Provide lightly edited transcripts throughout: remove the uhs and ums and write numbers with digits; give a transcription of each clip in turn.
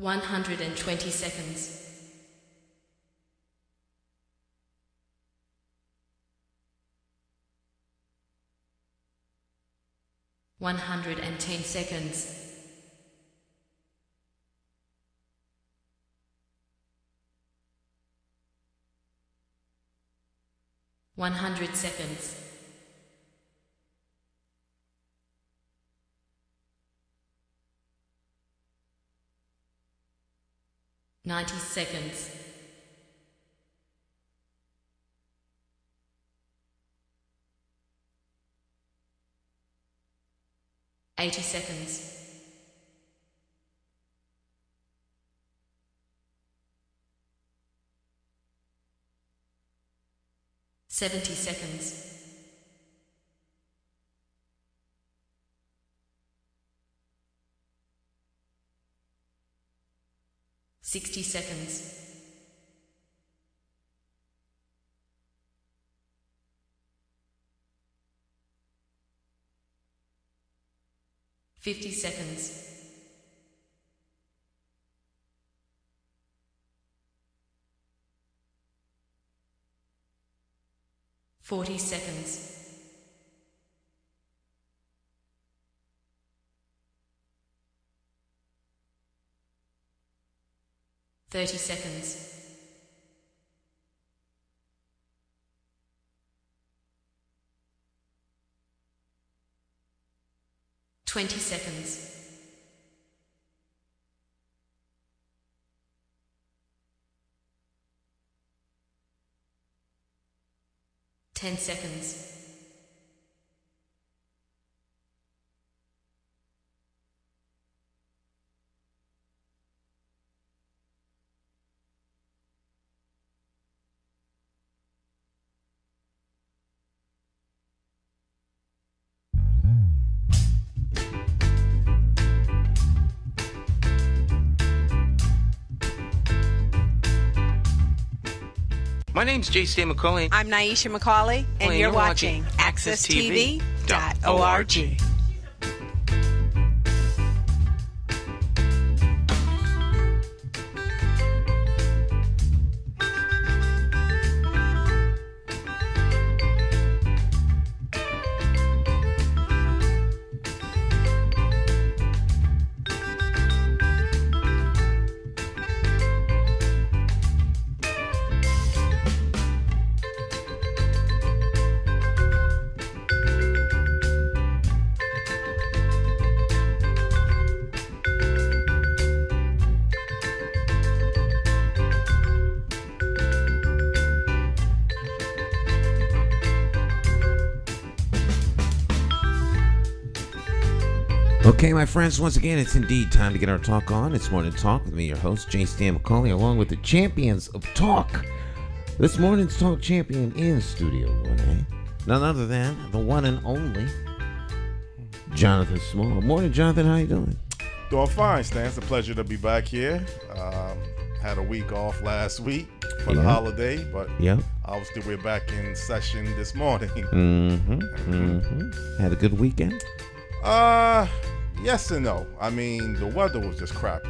120 seconds. 110 seconds. 100 seconds. 90 seconds. 80 seconds. 70 seconds. 60 seconds. 50 seconds. 40 seconds. 30 seconds. 20 seconds. 10 seconds. 'My name's J.C. McCauley. I'm Nyesha McCauley, and you're watching AccessTV.org. Okay, my friends, once again, it's indeed time to get our talk on. It's Morning Talk with me, your host, J.C. McCauley, along with the champions of talk. This morning's talk champion in Studio 1A, none other than the one and only Jonathan Small. Morning, Jonathan. How you doing? Doing fine, Stan. It's a pleasure to be back here. Had a week off last week for the holiday, but obviously we're back in session this morning. Had a good weekend? Yes and no. I mean, the weather was just crappy.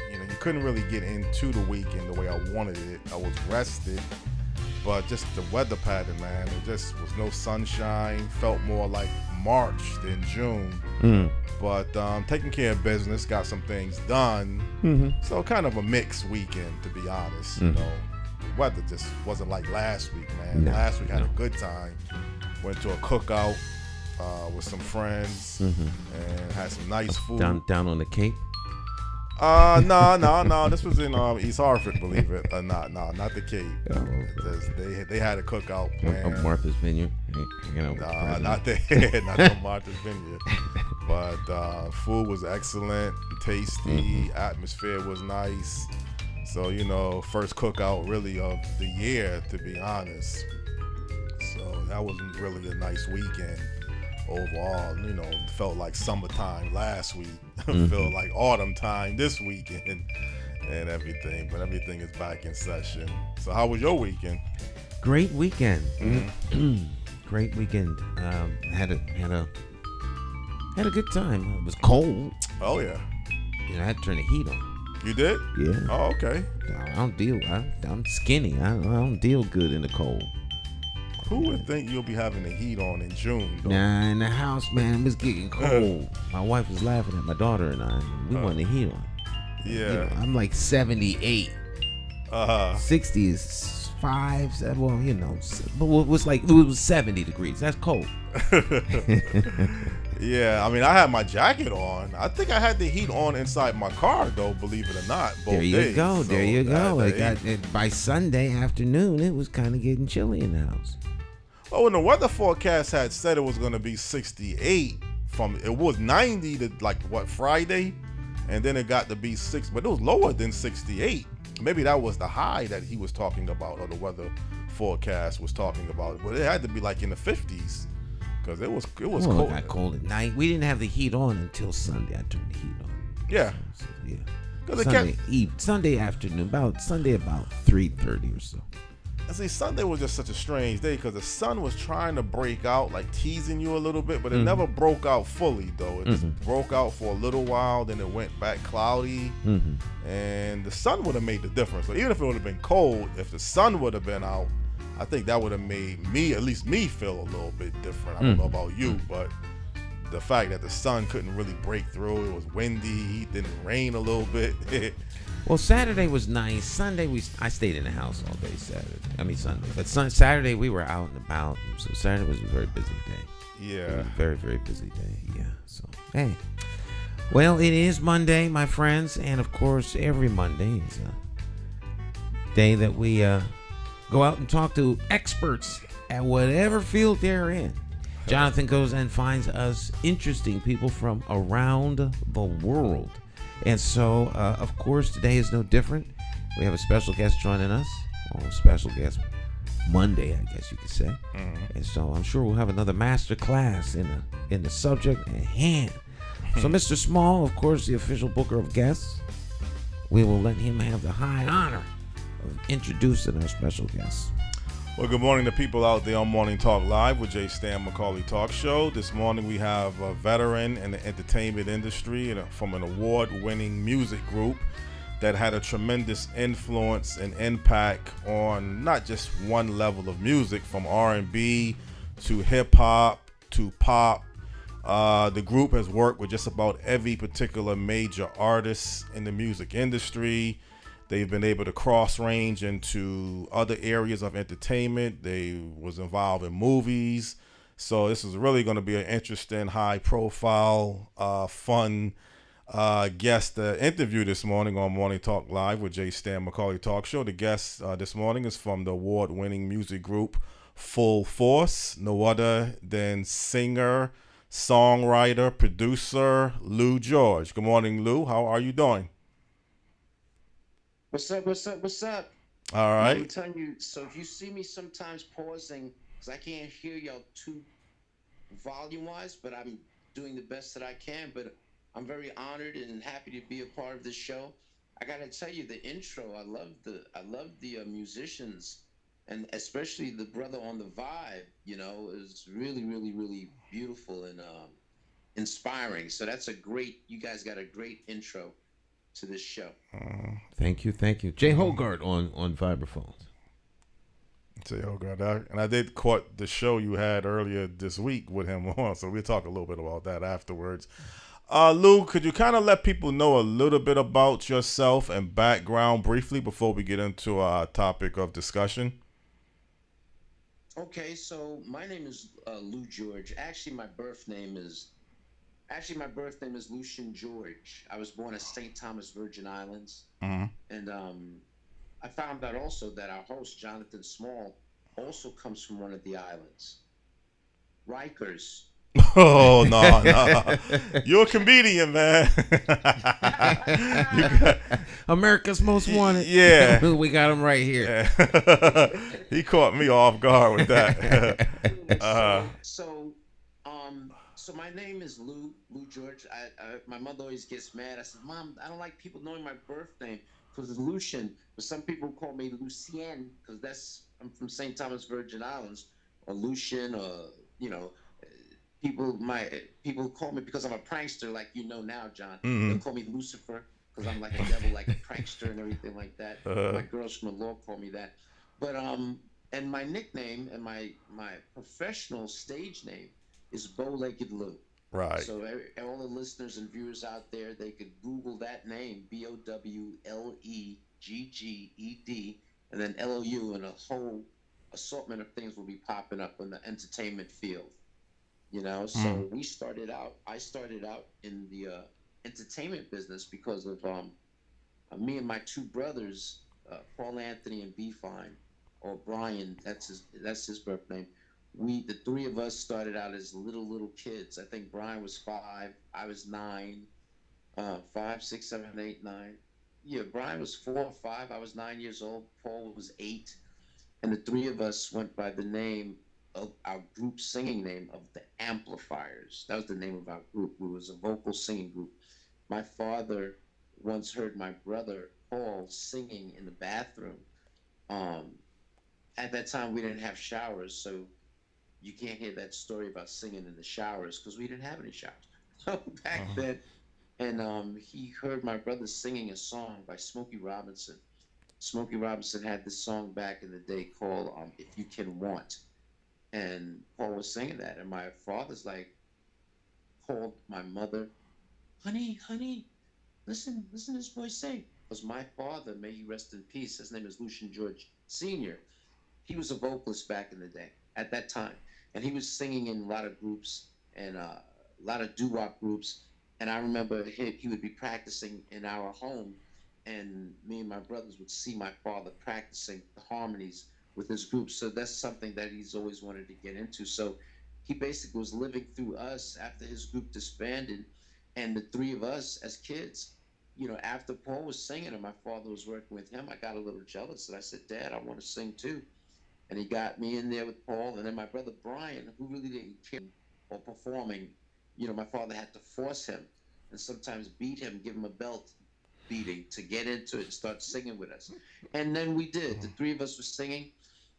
You know, you couldn't really get into the weekend the way I wanted it. I was rested, but just the weather pattern, man, it just was no sunshine. Felt more like March than June. But taking care of business, got some things done. So kind of a mixed weekend, to be honest. You know, the weather just wasn't like last week, man. Last week had a good time. Went to a cookout with some friends and had some nice food. Down on the Cape? No. This was in East Hartford, believe it or not. No, not the Cape. They had a cookout planned. Martha's Vineyard? Not there. Not on Martha's Vineyard. But food was excellent, tasty. Atmosphere was nice. So, you know, first cookout really of the year, to be honest. So that was really a nice weekend. Overall, you know, felt like summertime last week. Felt like autumn time this weekend and everything. But everything is back in session. So how was your weekend? Great weekend. Great weekend. Had a good time. It was cold. Oh yeah. You know, I had to turn the heat on. You did? Yeah. Oh, okay. I don't deal. I'm skinny. I don't deal good in the cold. Who would think you'll be having the heat on in June, though? Nah, in the house, man, it was getting cold. My wife was laughing at my daughter and I. We wanted the heat on. Yeah. You know, I'm like 78. 60 is 5, 7. Well, you know, but it was 70 degrees. That's cold. Yeah, I mean, I had my jacket on. I think I had the heat on inside my car, though, believe it or not. Both There you days. go. So There you go. that By Sunday afternoon, it was kind of getting chilly in the house. Oh, when the weather forecast had said it was going to be 68, it was 90 to Friday, and then it got to be 6, but it was lower than 68. Maybe that was the high that he was talking about, or the weather forecast was talking about. But it had to be like in the 50s, because it was cold. It got cold at night. We didn't have the heat on until Sunday. I turned the heat on. Yeah. So, yeah. Sunday afternoon, about 3:30 or so. See, Sunday was just such a strange day because the sun was trying to break out, like teasing you a little bit, but it never broke out fully, though. It just broke out for a little while, then it went back cloudy, and the sun would have made the difference. So even if it would have been cold, if the sun would have been out, I think that would have made me, at least me, feel a little bit different. I don't know about you, but the fact that the sun couldn't really break through, it was windy, it didn't rain a little bit. Well, Saturday was nice. Sunday, I stayed in the house all day Sunday. But Saturday, we were out and about. So Saturday was a very busy day. Yeah. It was a very, very busy day. Yeah. So, hey. Well, it is Monday, my friends. And, of course, every Monday is a day that we go out and talk to experts at whatever field they're in. Jonathan goes and finds us interesting people from around the world. And so, of course, today is no different. We have a special guest joining us. Special guest Monday, I guess you could say. And so I'm sure we'll have another master class in the subject at hand. So Mr. Small, of course, the official booker of guests, we will let him have the high honor of introducing our special guest. Well, good morning to people out there on Morning Talk Live with J. Stan McCauley Talk Show. This morning we have a veteran in the entertainment industry from an award-winning music group that had a tremendous influence and impact on not just one level of music, from R&B to hip-hop to pop. The group has worked with just about every particular major artist in the music industry. They've been able to cross range into other areas of entertainment. They was involved in movies. So this is really going to be an interesting, high profile, fun guest interview this morning on Morning Talk Live with J. Stan McCauley Talk Show. The guest this morning is from the award-winning music group Full Force, no other than singer, songwriter, producer Lou George. Good morning, Lou. How are you doing? What's up? All right. I'm telling you, so if you see me sometimes pausing, because I can't hear y'all too volume-wise, but I'm doing the best that I can, but I'm very honored and happy to be a part of this show. I gotta tell you, the intro, I love the musicians, and especially the brother on the vibe, is really, really, really beautiful and inspiring. So you guys got a great intro to this show. Thank you. Jay Hogarth on vibraphones. Jay Hogarth, and I did caught the show you had earlier this week with him on, so we'll talk a little bit about that afterwards. Lou, could you kind of let people know a little bit about yourself and background briefly before we get into our topic of discussion? Okay, so my name is Lou George. Actually, my birth name is Lucian George. I was born at St. Thomas, Virgin Islands. And I found out also that our host, Jonathan Small, also comes from one of the islands. Rikers. Oh, no. You're a comedian, man. America's Most Wanted. Yeah. We got him right here. Yeah. He caught me off guard with that. So my name is Lou George. My mother always gets mad. I said, Mom, I don't like people knowing my birth name because it's Lucian. But some people call me Lucien because I'm from St. Thomas, Virgin Islands, or Lucian, or people call me because I'm a prankster, like now, John. They'll call me Lucifer. because I'm like a devil, like a prankster and everything like that. My girls from the law call me that. But and my nickname and my professional stage name is Bow-Legged Lou. Right. So all the listeners and viewers out there, they could Google that name, Bowlegged, and then LOU, and a whole assortment of things will be popping up in the entertainment field. You know, so I started out in the entertainment business because of me and my two brothers, Paul Anthony and B Fine, or Brian, that's his birth name. The three of us started out as little kids. I think Brian was 5, I was 9, 5, 6, 7, 8, 9. Yeah, Brian was 4 or 5, I was 9 years old, Paul was 8, and the three of us went by the name of our group singing name of the Amplifiers. That was the name of our group. We was a vocal singing group. My father once heard my brother Paul singing in the bathroom. At that time, we didn't have showers, so you can't hear that story about singing in the showers because we didn't have any showers. So back then, and he heard my brother singing a song by Smokey Robinson. Smokey Robinson had this song back in the day called "If You Can Want," and Paul was singing that, and my father's like called my mother, honey, listen to this boy sing. Because my father, may he rest in peace, his name is Lucian George Sr. He was a vocalist back in the day, at that time. And he was singing in a lot of groups and a lot of doo-wop groups. And I remember he would be practicing in our home, and me and my brothers would see my father practicing the harmonies with his group. So that's something that he's always wanted to get into. So he basically was living through us after his group disbanded, and the three of us as kids, you know, after Paul was singing and my father was working with him, I got a little jealous, and I said, Dad, I want to sing too. And he got me in there with Paul, and then my brother Brian, who really didn't care or performing, you know, my father had to force him and sometimes beat him, give him a belt beating to get into it and start singing with us. And then we did. The three of us were singing,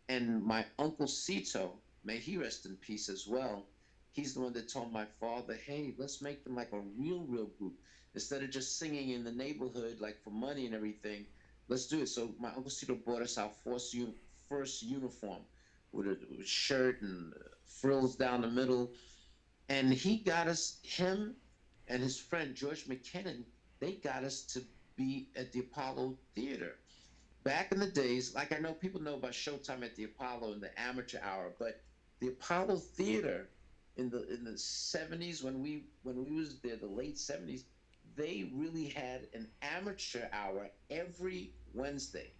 and my uncle Cito, may he rest in peace as well, he's the one that told my father, hey, let's make them like a real group. Instead of just singing in the neighborhood, like for money and everything, let's do it. So my Uncle Cito bought us our first uniform with a shirt and frills down the middle. And he got us, him and his friend George McKinnon, they got us to be at the Apollo Theater. Back in the days, like I know people know about Showtime at the Apollo in the amateur hour, but the Apollo Theater in the 70s, when we was there, the late 70s, they really had an amateur hour every Wednesday.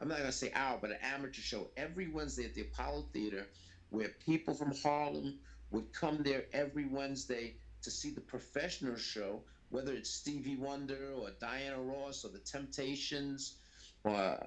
I'm not gonna say hour, but an amateur show every Wednesday at the Apollo Theater, where people from Harlem would come there every Wednesday to see the professional show, whether it's Stevie Wonder or Diana Ross or the Temptations, or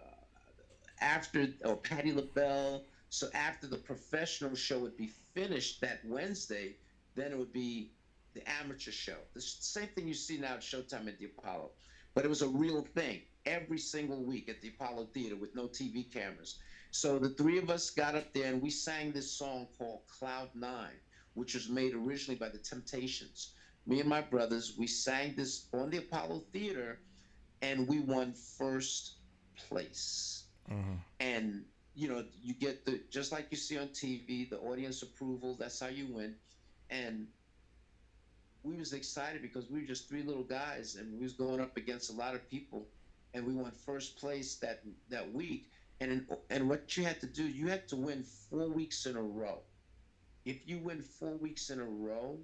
Patti LaBelle. So after the professional show would be finished that Wednesday, then it would be the amateur show. The same thing you see now at Showtime at the Apollo. But it was a real thing every single week at the Apollo Theater with no TV cameras. So the three of us got up there and we sang this song called Cloud 9, which was made originally by the Temptations. Me and my brothers, we sang this on the Apollo Theater, and we won first place. And you know, you get just like you see on TV, the audience approval, that's how you win. And we was excited because we were just three little guys, and we was going up against a lot of people, and we won first place that week. And what you had to do, you had to win 4 weeks in a row. If you win 4 weeks in a row,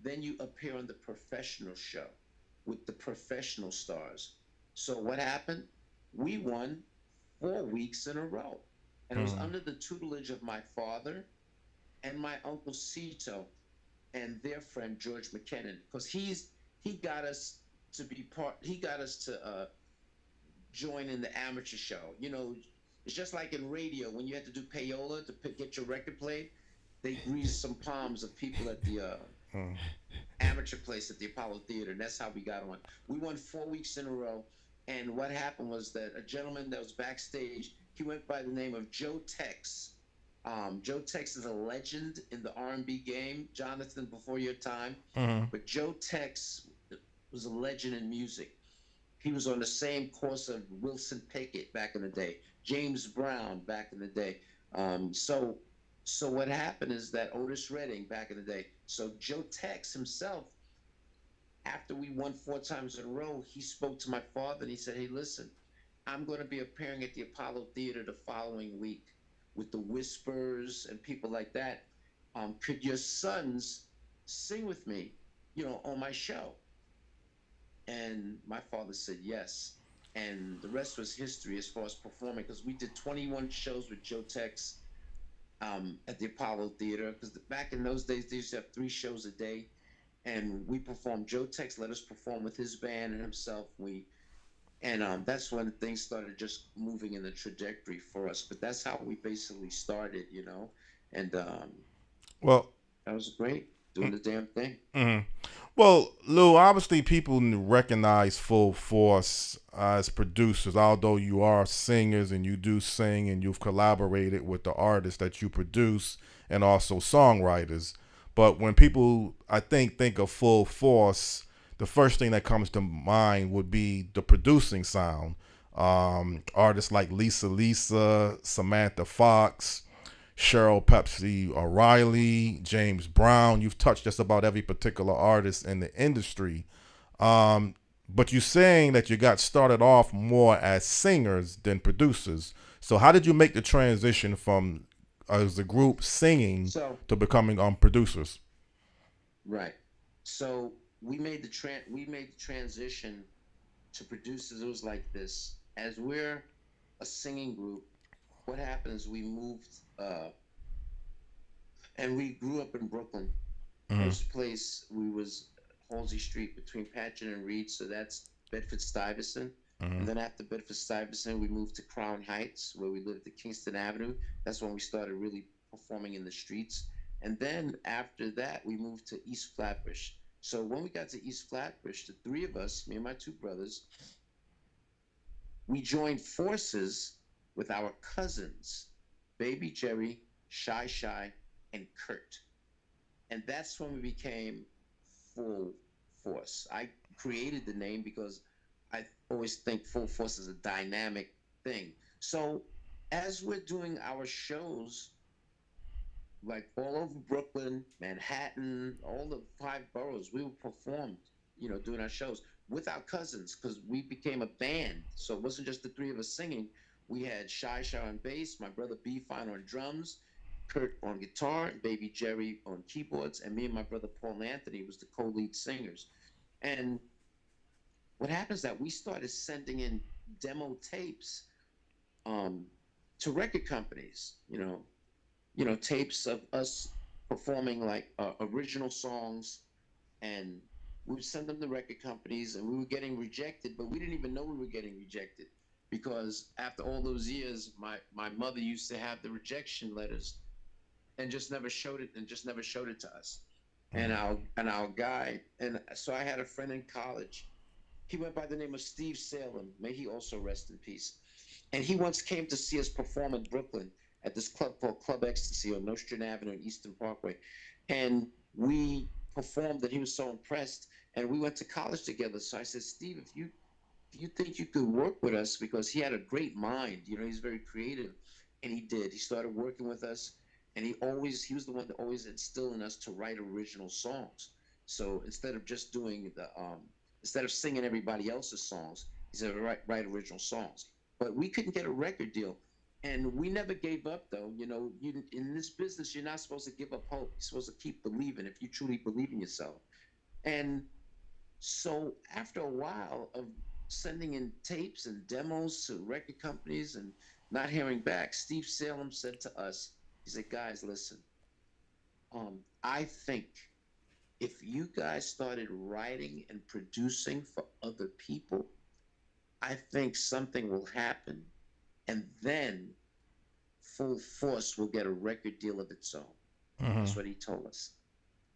then you appear on the professional show with the professional stars. So what happened? We won 4 weeks in a row. And it was under the tutelage of my father and my Uncle Cito and their friend George McKinnon, because he got us to join in the amateur show. You know, it's just like in radio when you had to do payola to get your record played. They greased some palms of people at the amateur place at the Apollo Theater, and that's how we got on. We won 4 weeks in a row, and what happened was that a gentleman that was backstage, he went by the name of Joe Tex. Joe Tex is a legend in the R&B game, Jonathan, before your time. But Joe Tex was a legend in music. He was on the same course of Wilson Pickett back in the day, James Brown back in the day. So what happened is that Otis Redding back in the day. So Joe Tex himself, after we won 4 times in a row, he spoke to my father and he said, "Hey, listen, I'm going to be appearing at the Apollo Theater the following week with the Whispers and people like that. Could your sons sing with me, on my show?" And my father said yes. And the rest was history as far as performing, because we did 21 shows with Joe Tex at the Apollo Theater. Because back in those days, they used to have 3 shows a day. And we performed. Joe Tex let us perform with his band and himself. That's when things started just moving in the trajectory for us. But that's how we basically started, And Well, that was great, doing the damn thing. mhm. Well, Lou, obviously people recognize Full Force as producers, although you are singers and you do sing and you've collaborated with the artists that you produce and also songwriters. But when people, I think of Full Force, the first thing that comes to mind would be the producing sound. Artists like Lisa, Samantha Fox, Cheryl Pepsi O'Reilly, James Brown. You've touched just about every particular artist in the industry. But you're saying that you got started off more as singers than producers. So how did you make the transition from as a group singing to becoming producers? Right. So we made the transition to producers. It was like this: as we're a singing group, what happened is we moved, and we grew up in Brooklyn. First place we was Halsey Street between Patchen and Reed, so that's Bedford-Stuyvesant. And then after Bedford-Stuyvesant, we moved to Crown Heights, where we lived at Kingston Avenue. That's when we started really performing in the streets. And then after that, we moved to East Flatbush. So when we got to East Flatbush, the 3 of us, me and my 2 brothers, we joined forces with our cousins, Baby Jerry, Shy Shy, and Kurt. And that's when we became Full Force. I created the name because I always think Full Force is a dynamic thing. So as we're doing our shows, like all over Brooklyn, Manhattan, all the 5 boroughs, we would perform, doing our shows with our cousins, because we became a band. So it wasn't just the 3 of us singing. We had Shy Shy on bass, my brother B Fine on drums, Kurt on guitar, and Baby Jerry on keyboards, and me and my brother Paul Anthony was the co-lead singers. And what happens is that we started sending in demo tapes to record companies, tapes of us performing like original songs, and we would send them to record companies, and we were getting rejected, but we didn't even know we were getting rejected, because after all those years, my mother used to have the rejection letters and just never showed it to us. And our guy, and so I had a friend in college. He went by the name of Steve Salem. May he also rest in peace. And he once came to see us perform in Brooklyn at this club called Club Ecstasy on Nostrand Avenue and Eastern Parkway. And we performed, and he was so impressed. And we went to college together. So I said, Steve, if you think you could work with us, because he had a great mind, he's very creative. And he did. He started working with us, and he was the one that always instilled in us to write original songs. So instead of just doing instead of singing everybody else's songs, he said, write original songs. But we couldn't get a record deal. And we never gave up, though. In this business, you're not supposed to give up hope. You're supposed to keep believing if you truly believe in yourself. And so after a while of sending in tapes and demos to record companies and not hearing back, Steve Salem said to us, he said, guys, listen, I think if you guys started writing and producing for other people, I think something will happen, and then Full Force will get a record deal of its own. That's what he told us.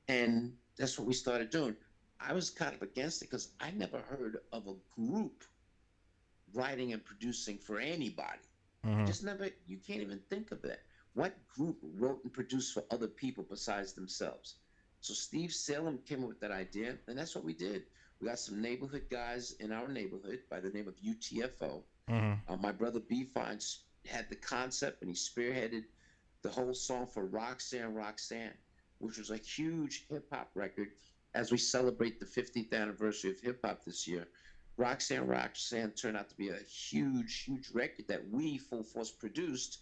And that's what we started doing. I was kind of against it because I never heard of a group writing and producing for anybody. Just never, you can't even think of that. What group wrote and produced for other people besides themselves? So Steve Salem came up with that idea, and that's what we did. We got some neighborhood guys in our neighborhood by the name of UTFO. My brother B Fine had the concept, and he spearheaded the whole song for Roxanne, Roxanne, which was a huge hip hop record. As we celebrate the 50th anniversary of hip hop this year, Roxanne, Roxanne turned out to be a huge, huge record that we Full Force produced,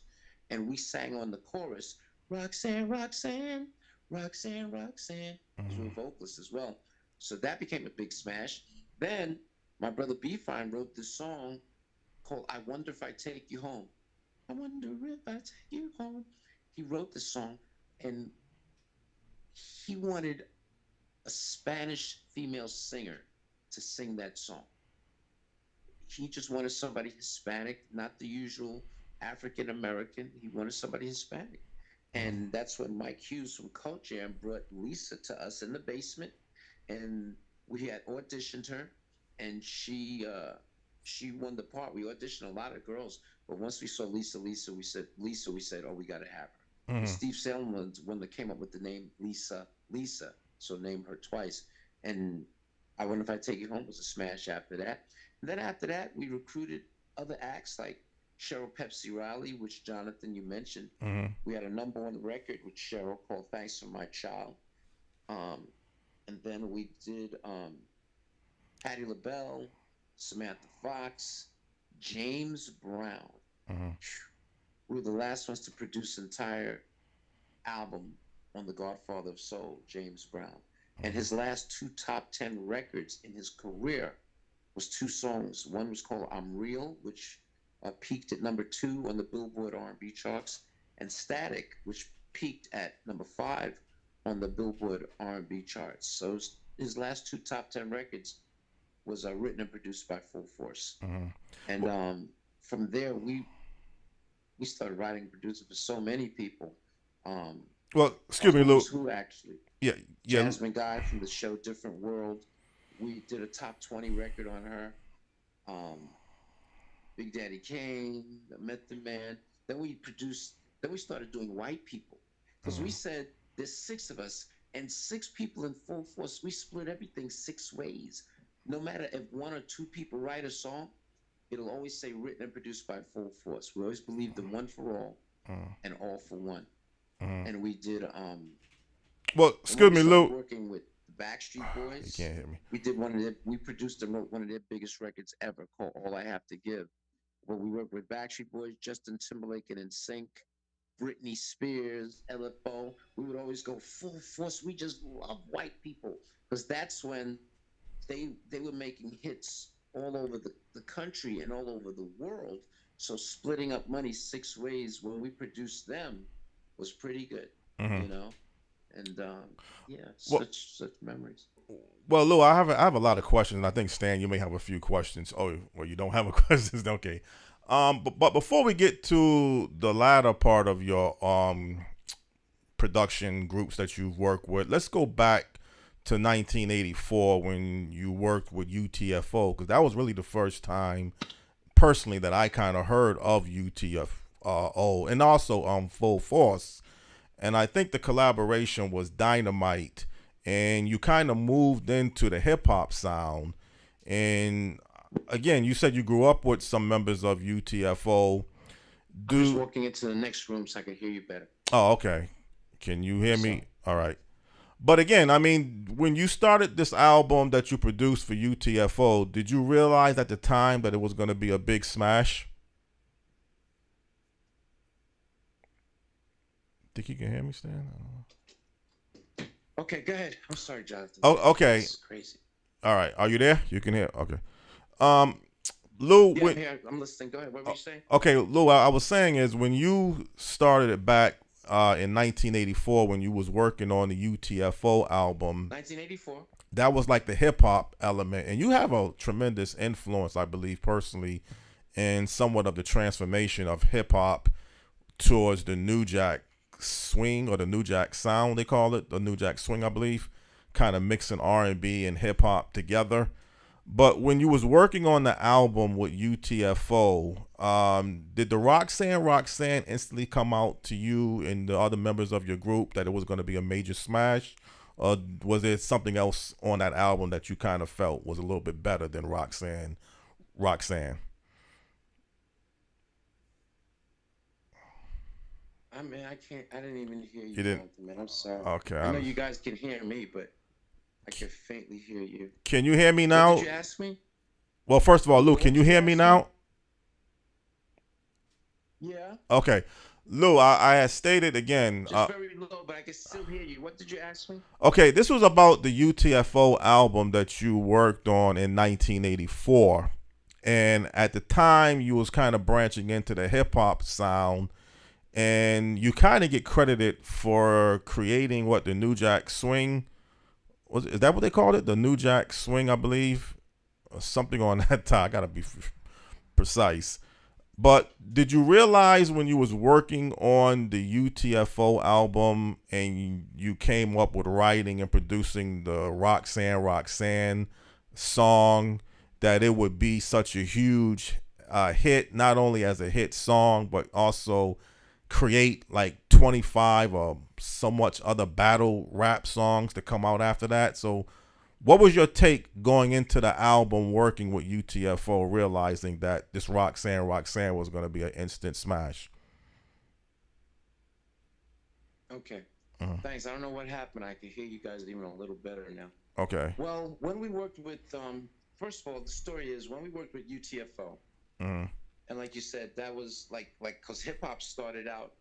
and we sang on the chorus, Roxanne, Roxanne, Roxanne, Roxanne, because we were vocalists as well. So that became a big smash. Then my brother B Fine wrote this song called I Wonder If I Take You Home. I wonder if I take you home. He wrote this song, and he wanted a Spanish female singer to sing that song. He just wanted somebody Hispanic, not the usual African American. He wanted somebody Hispanic. And that's when Mike Hughes from Cult Jam brought Lisa to us in the basement, and we had auditioned her, and she won the part. We auditioned a lot of girls, but once we saw Lisa, we said, oh, we got to have her. And Steve Salem was one that came up with the name Lisa, so name her twice. And I Wonder If I Take You Home was a smash after that. And then after that, we recruited other acts like Cheryl Pepsi Riley, which Jonathan, you mentioned. We had a #1 record with Cheryl called Thanks for My Child. And then we did Patti LaBelle, Samantha Fox, James Brown. We were the last ones to produce an entire album on the Godfather of Soul, James Brown. And his last 2 top 10 records in his career was 2 songs. One was called I'm Real, which peaked at #2 on the Billboard R&B charts, and Static, which peaked at #5 on the Billboard R&B charts. So his last 2 top 10 records was written and produced by Full Force. And from there, we started writing and producing for so many people. Well, excuse me, Lou. Who actually? Yeah. Jasmine Guy from the show Different World. We did a top 20 record on her. Big Daddy Kane, Method Man. Then we started doing white people. Because we said there's 6 of us and 6 people in Full Force. We split everything 6 ways. No matter if 1 or 2 people write a song, it'll always say written and produced by Full Force. We always believed in one for all and all for one. And we did well, excuse me, Lou. Working with the Backstreet Boys. You can't hear me. We produced and wrote one of their biggest records ever called All I Have to Give. Well, we worked with Backstreet Boys, Justin Timberlake and NSYNC, Britney Spears, LFO. We would always go Full Force. We just love white people, because that's when they were making hits all over the country and all over the world. So splitting up money 6 ways when we produced them was pretty good, you know? And such memories. Well, Lou, I have a lot of questions. I think, Stan, you may have a few questions. Oh, well, you don't have a questions? Okay. But before we get to the latter part of your production groups that you've worked with, let's go back to 1984 when you worked with UTFO, because that was really the first time, personally, that I kind of heard of UTFO, and also Full Force. And I think the collaboration was dynamite, and you kind of moved into the hip hop sound. And again, you said you grew up with some members of UTFO. I'm just walking into the next room so I can hear you better. Oh, okay. Can you hear me? All right. But again, I mean, when you started this album that you produced for UTFO, did you realize at the time that it was going to be a big smash? Think you can hear me, Stan? I don't know. Okay, go ahead. I'm sorry, Jonathan. Oh, okay. This is crazy. All right. Are you there? You can hear? Okay. Lou, Yeah, I'm here. I'm listening. Go ahead. What were you saying? Okay, Lou, I was saying is when you started it back in 1984, when you was working on the UTFO album. 1984. That was like the hip hop element, and you have a tremendous influence, I believe, personally, in somewhat of the transformation of hip hop towards the New Jack Swing, or the New Jack Sound, they call it, the New Jack Swing, I believe, kind of mixing R&B and hip hop together. But when you was working on the album with UTFO, did the Roxanne instantly come out to you and the other members of your group that it was going to be a major smash, or was there something else on that album that you kind of felt was a little bit better than Roxanne? I mean, I can't. I didn't even hear you, You didn't? Jonathan, man. I'm sorry. Okay. I know you guys can hear me, but I can faintly hear you. Can you hear me now? What did you ask me? Well, first of all, Lou, can you hear me now? Yeah. Okay. Lou, I had stated again. Just very low, but I can still hear you. What did you ask me? Okay, this was about the UTFO album that you worked on in 1984. And at the time, you was kind of branching into the hip-hop sound. And you kind of get credited for creating what the New Jack Swing was. Is that what they called it? The New Jack Swing, I believe, or something on that time. I gotta be precise. But did you realize when you was working on the UTFO album and you came up with writing and producing the Roxanne song that it would be such a huge hit, not only as a hit song, but also create like 25 or so much other battle rap songs to come out after that? So what was your take going into the album working with UTFO, realizing that this Roxanne was going to be an instant smash? Okay. Thanks. I don't know what happened. I can hear you guys even a little better now. Okay. Well, when we worked with, first of all, the story is when we worked with UTFO, and like you said, that was like, cause hip hop started out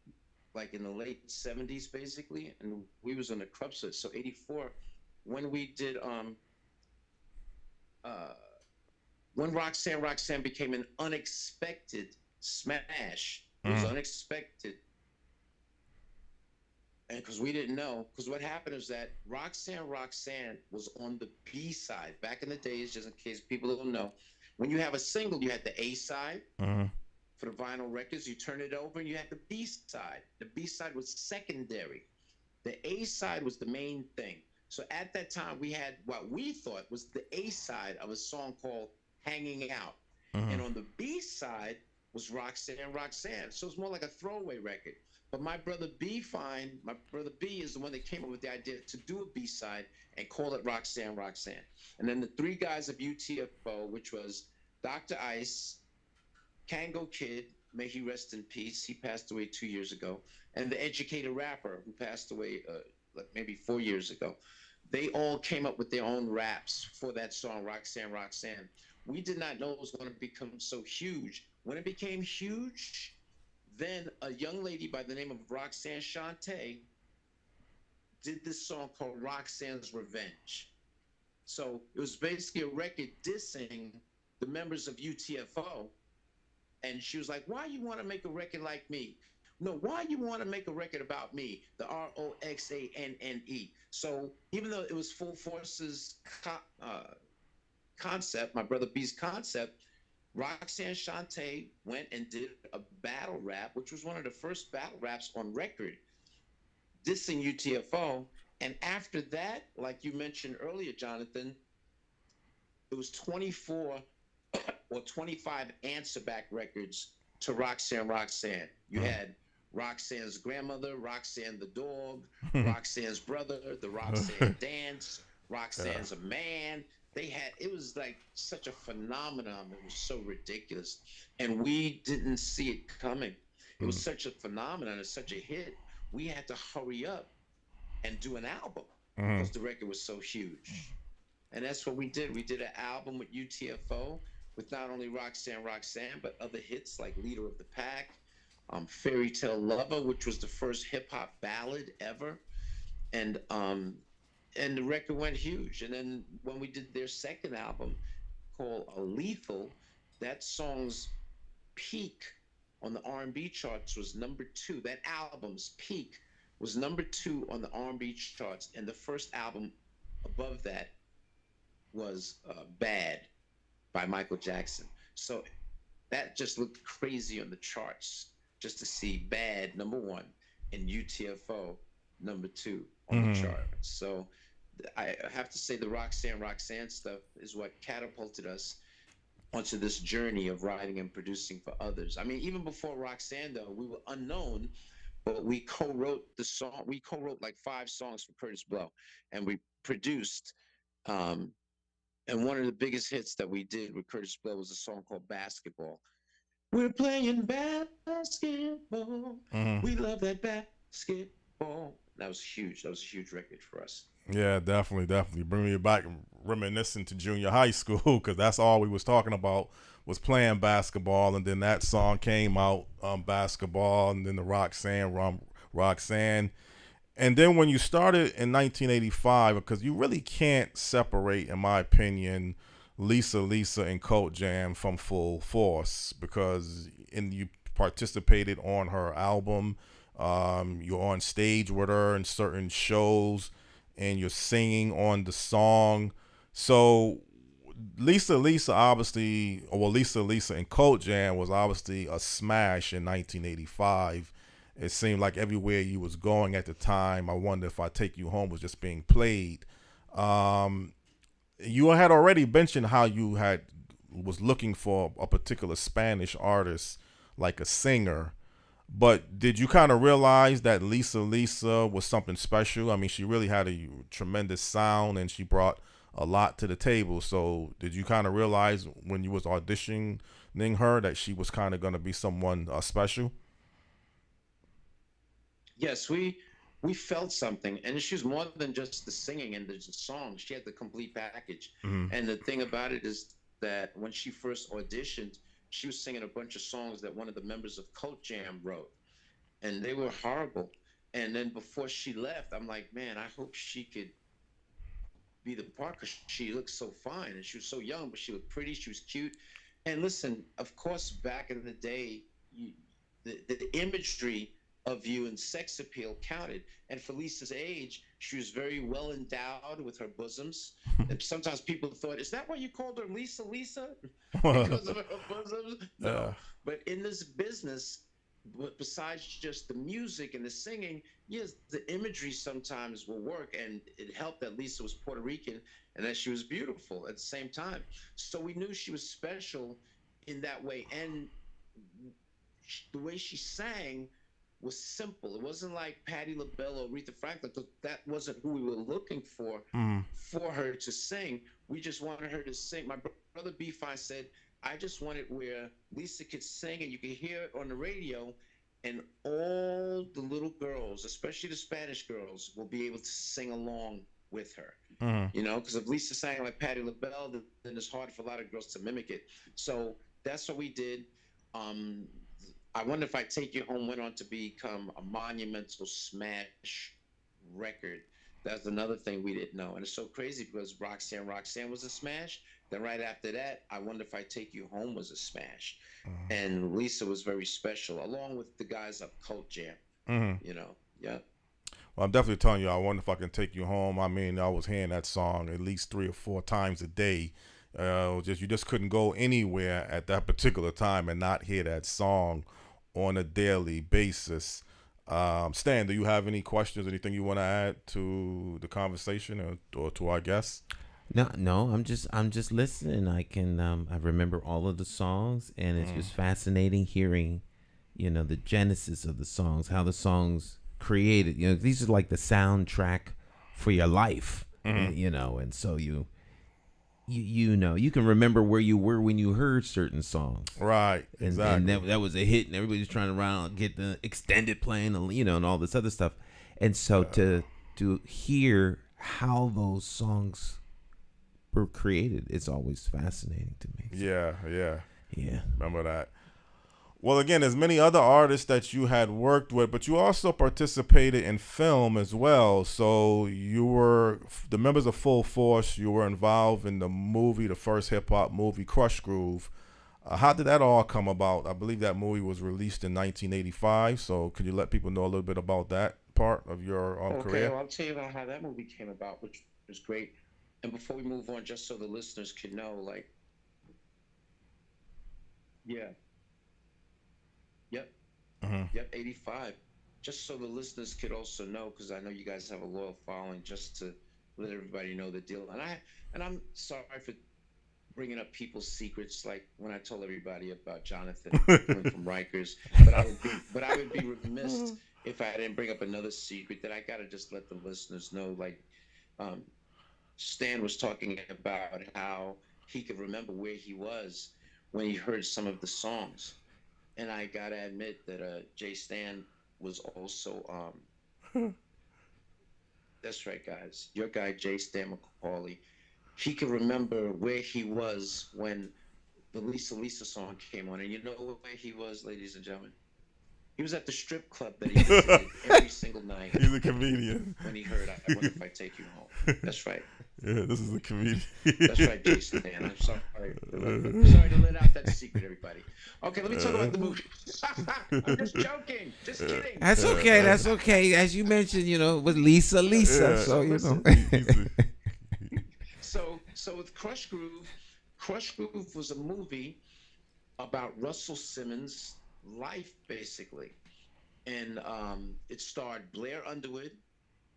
like in the late 70s, basically, and we was on the Crupset. So 84, when we did, when Roxanne became an unexpected smash, it was unexpected. And because we didn't know, because what happened is that Roxanne was on the B side. Back in the days, just in case people don't know, when you have a single, you had the A side for the vinyl records. You turn it over and you had the B side. The B side was secondary. The A side was the main thing. So at that time, we had what we thought was the A side of a song called Hanging Out. And on the B side was Roxanne. So it's more like a throwaway record. But my brother B is the one that came up with the idea to do a B-side and call it Roxanne. And then the three guys of UTFO, which was Dr. Ice, Kango Kid, may he rest in peace, he passed away 2 years ago, and the Educated Rapper, who passed away like maybe 4 years ago. They all came up with their own raps for that song, Roxanne. We did not know it was going to become so huge. When it became huge, then a young lady by the name of Roxanne Shante did this song called Roxanne's Revenge. So it was basically a record dissing the members of UTFO. And she was like, why you want to make a record like me? No, why you want to make a record about me? The Roxanne. So even though it was Full Force's concept, my brother B's concept, Roxanne Shante went and did a battle rap, which was one of the first battle raps on record, dissing UTFO. And after that, like you mentioned earlier, Jonathan, it was 24 or 25 answer back records to Roxanne. You had Roxanne's grandmother, Roxanne the dog, Roxanne's brother, the Roxanne dance, Roxanne's a man. It was like such a phenomenon. It was so ridiculous. And we didn't see it coming. It was such a phenomenon. It's such a hit. We had to hurry up and do an album because the record was so huge. And that's what we did. We did an album with UTFO with not only Roxanne, but other hits like Leader of the Pack, Fairy Tale Lover, which was the first hip hop ballad ever. And the record went huge. And then when we did their second album called Lethal, that song's peak on the R&B charts was #2. That album's peak was #2 on the R&B charts. And the first album above that was Bad by Michael Jackson. So that just looked crazy on the charts just to see Bad #1 and UTFO #2 on the charts. So I have to say the Roxanne stuff is what catapulted us onto this journey of writing and producing for others. I mean, even before Roxanne, though, we were unknown, but we co-wrote the song. We co-wrote like 5 songs for Curtis Blow, and we produced. Um, and one of the biggest hits that we did with Curtis Blow was a song called Basketball. We're playing basketball. We love that basketball. That was huge. That was a huge record for us. Yeah, definitely. Bring me back and reminiscing to junior high school, because that's all we was talking about was playing basketball, and then that song came out, Basketball, and then the Roxanne. And then when you started in 1985, because you really can't separate, in my opinion, Lisa and Cult Jam from Full Force, because you participated on her album. You're on stage with her in certain shows, and you're singing on the song. So Lisa obviously, well, Lisa and Cult Jam was obviously a smash in 1985. It seemed like everywhere you was going at the time, I Wonder If I Take You Home was just being played. You had already mentioned how you was looking for a particular Spanish artist, like a singer. But did you kind of realize that Lisa was something special? I mean, she really had a tremendous sound, and she brought a lot to the table. So did you kind of realize when you was auditioning her that she was kind of going to be someone special? Yes, we felt something, and she was more than just the singing and the song. She had the complete package. And the thing about it is that when she first auditioned, she was singing a bunch of songs that one of the members of Cult Jam wrote, and they were horrible. And then before she left, I'm like, man, I hope she could be the part, because she looked so fine, and she was so young, but she looked pretty, she was cute. And listen, of course, back in the day, the imagery of you and sex appeal counted. And for Lisa's age, she was very well endowed with her bosoms. Sometimes people thought, is that why you called her Lisa? Because of her bosoms? No. But in this business, besides just the music and the singing, yes, the imagery sometimes will work. And it helped that Lisa was Puerto Rican and that she was beautiful at the same time. So we knew she was special in that way. And the way she sang was simple. It wasn't like Patti LaBelle or Aretha Franklin. That wasn't who we were looking for her to sing. We just wanted her to sing. My brother B. Fine said, I just wanted where Lisa could sing and you could hear it on the radio, and all the little girls, especially the Spanish girls, will be able to sing along with her. You know, because if Lisa sang like Patti LaBelle, then it's hard for a lot of girls to mimic it. So that's what we did. I Wonder If I Take You Home went on to become a monumental smash record. That's another thing we didn't know. And it's so crazy because Roxanne was a smash. Then right after that, I Wonder If I Take You Home was a smash. And Lisa was very special, along with the guys of Cult Jam. You know, yeah. Well, I'm definitely telling you, I Wonder If I Can Take You Home. I mean, I was hearing that song at least 3 or 4 times a day. You just couldn't go anywhere at that particular time and not hear that song on a daily basis. Stan, do you have any questions, anything you want to add to the conversation or to our guests? No, I'm just listening. I remember all of the songs, and it's just fascinating hearing, the genesis of the songs, how the songs created. These are like the soundtrack for your life, and so you can remember where you were when you heard certain songs, right? Exactly. And that was a hit, and everybody's trying to run get the extended playing, and all this other stuff. And so to hear how those songs were created, it's always fascinating to me. Yeah. Remember that. Well, again, there's many other artists that you had worked with, but you also participated in film as well. So you were the members of Full Force. You were involved in the first hip hop movie, Crush Groove. How did that all come about? I believe that movie was released in 1985. So could you let people know a little bit about that part of your career? Okay, well, I'll tell you about how that movie came about, which was great. And before we move on, just so the listeners can know, Yep, 85. Just so the listeners could also know, because I know you guys have a loyal following, just to let everybody know the deal. And I'm sorry for bringing up people's secrets, like when I told everybody about Jonathan coming from Rikers. But I would be remiss if I didn't bring up another secret that I gotta just let the listeners know, like um, Stan was talking about how he could remember where he was when he heard some of the songs, and I gotta admit that Jay Stan was also that's right, guys. Your guy Jay Stan McCauley, he could remember where he was when the Lisa Lisa song came on, and you know where he was, ladies and gentlemen. He was at the strip club that he visited every single night. He's a comedian. When he heard, I wonder if I take you home. That's right. Yeah, this is a comedian. That's right, Jason. Man, I'm sorry. Sorry to let out that secret, everybody. Okay, let me talk about the movie. I'm just joking. Just kidding. That's okay. That's okay. As you mentioned, with Lisa, Yeah. so So with Crush Groove was a movie about Russell Simmons' life, basically, and it starred Blair Underwood,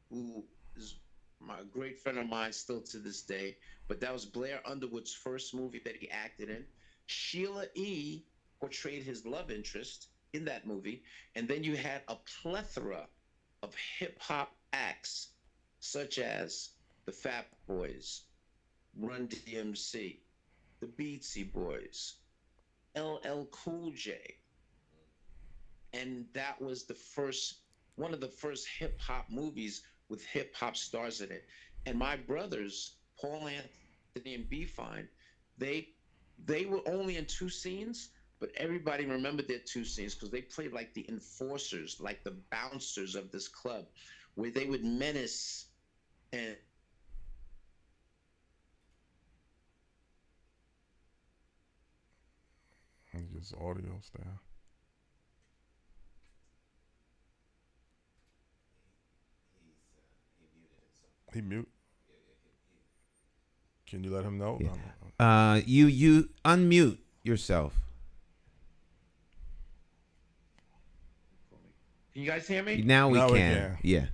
who is my great friend of mine still to this day. But that was Blair Underwood's first movie that he acted in. Sheila E. portrayed his love interest in that movie, and then you had a plethora of hip hop acts such as the Fat Boys, Run DMC, the Beatsy Boys, LL Cool J. And that was one of the first hip hop movies with hip hop stars in it. And my brothers, Paul Anthony and B Fine, they were only in two scenes, but everybody remembered their two scenes because they played like the enforcers, like the bouncers of this club, where they would menace and Just audio down. He mute. Can you let him know? Yeah. You unmute yourself. Can you guys hear me? Now we can. Yeah.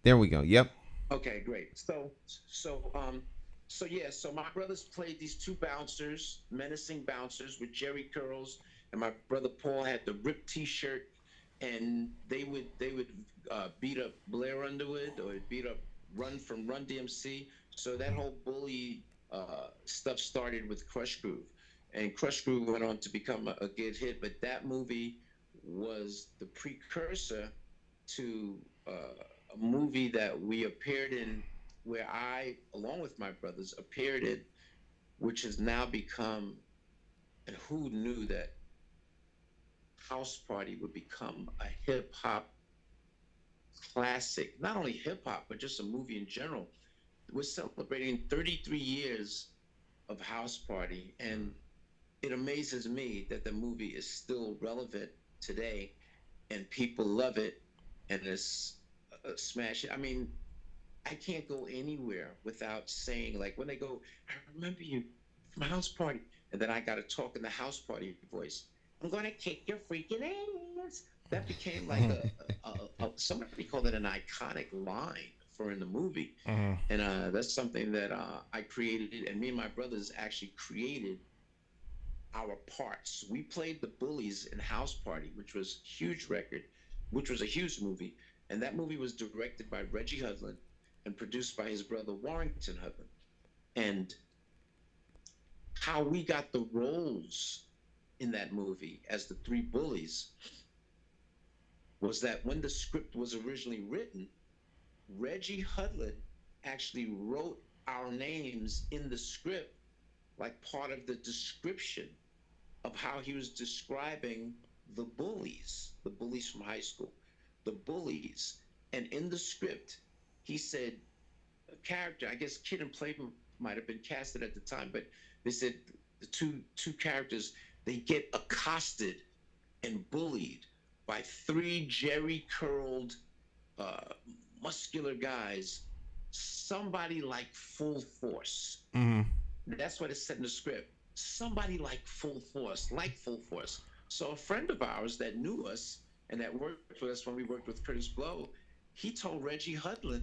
There we go. Yep. Okay, great. So my brothers played these two bouncers, menacing bouncers with Jerry curls, and my brother Paul had the ripped T-shirt, and they would beat up Blair Underwood or beat up Run DMC. So that whole bully stuff started with Crush Groove, and Crush Groove went on to become a good hit. But that movie was the precursor to a movie that we appeared in, where I, along with my brothers, appeared in, which has now become, and who knew that House Party would become a hip hop classic, not only hip hop, but just a movie in general. We're celebrating 33 years of House Party, and it amazes me that the movie is still relevant today, and people love it, and it's a smash. I mean, I can't go anywhere without saying, like, when they go, I remember you from House Party, and then I got to talk in the House Party voice. I'm going to kick your freaking ass. That became like somebody called it an iconic line for in the movie. And that's something that I created, and me and my brothers actually created our parts. We played the bullies in House Party, which was a huge record, which was a huge movie. And that movie was directed by Reggie Hudlin and produced by his brother Warrington Hudlin. And how we got the roles in that movie as the three bullies was that when the script was originally written, Reggie Hudlin actually wrote our names in the script like part of the description of how he was describing the bullies from high school, the bullies. And in the script, he said a character, I guess Kid and Play might have been casted at the time, but they said the two characters, they get accosted and bullied by three Jerry curled, muscular guys, somebody like Full Force. That's what it said in the script. Somebody like Full Force, So a friend of ours that knew us and that worked with us when we worked with Curtis Blow, he told Reggie Hudlin,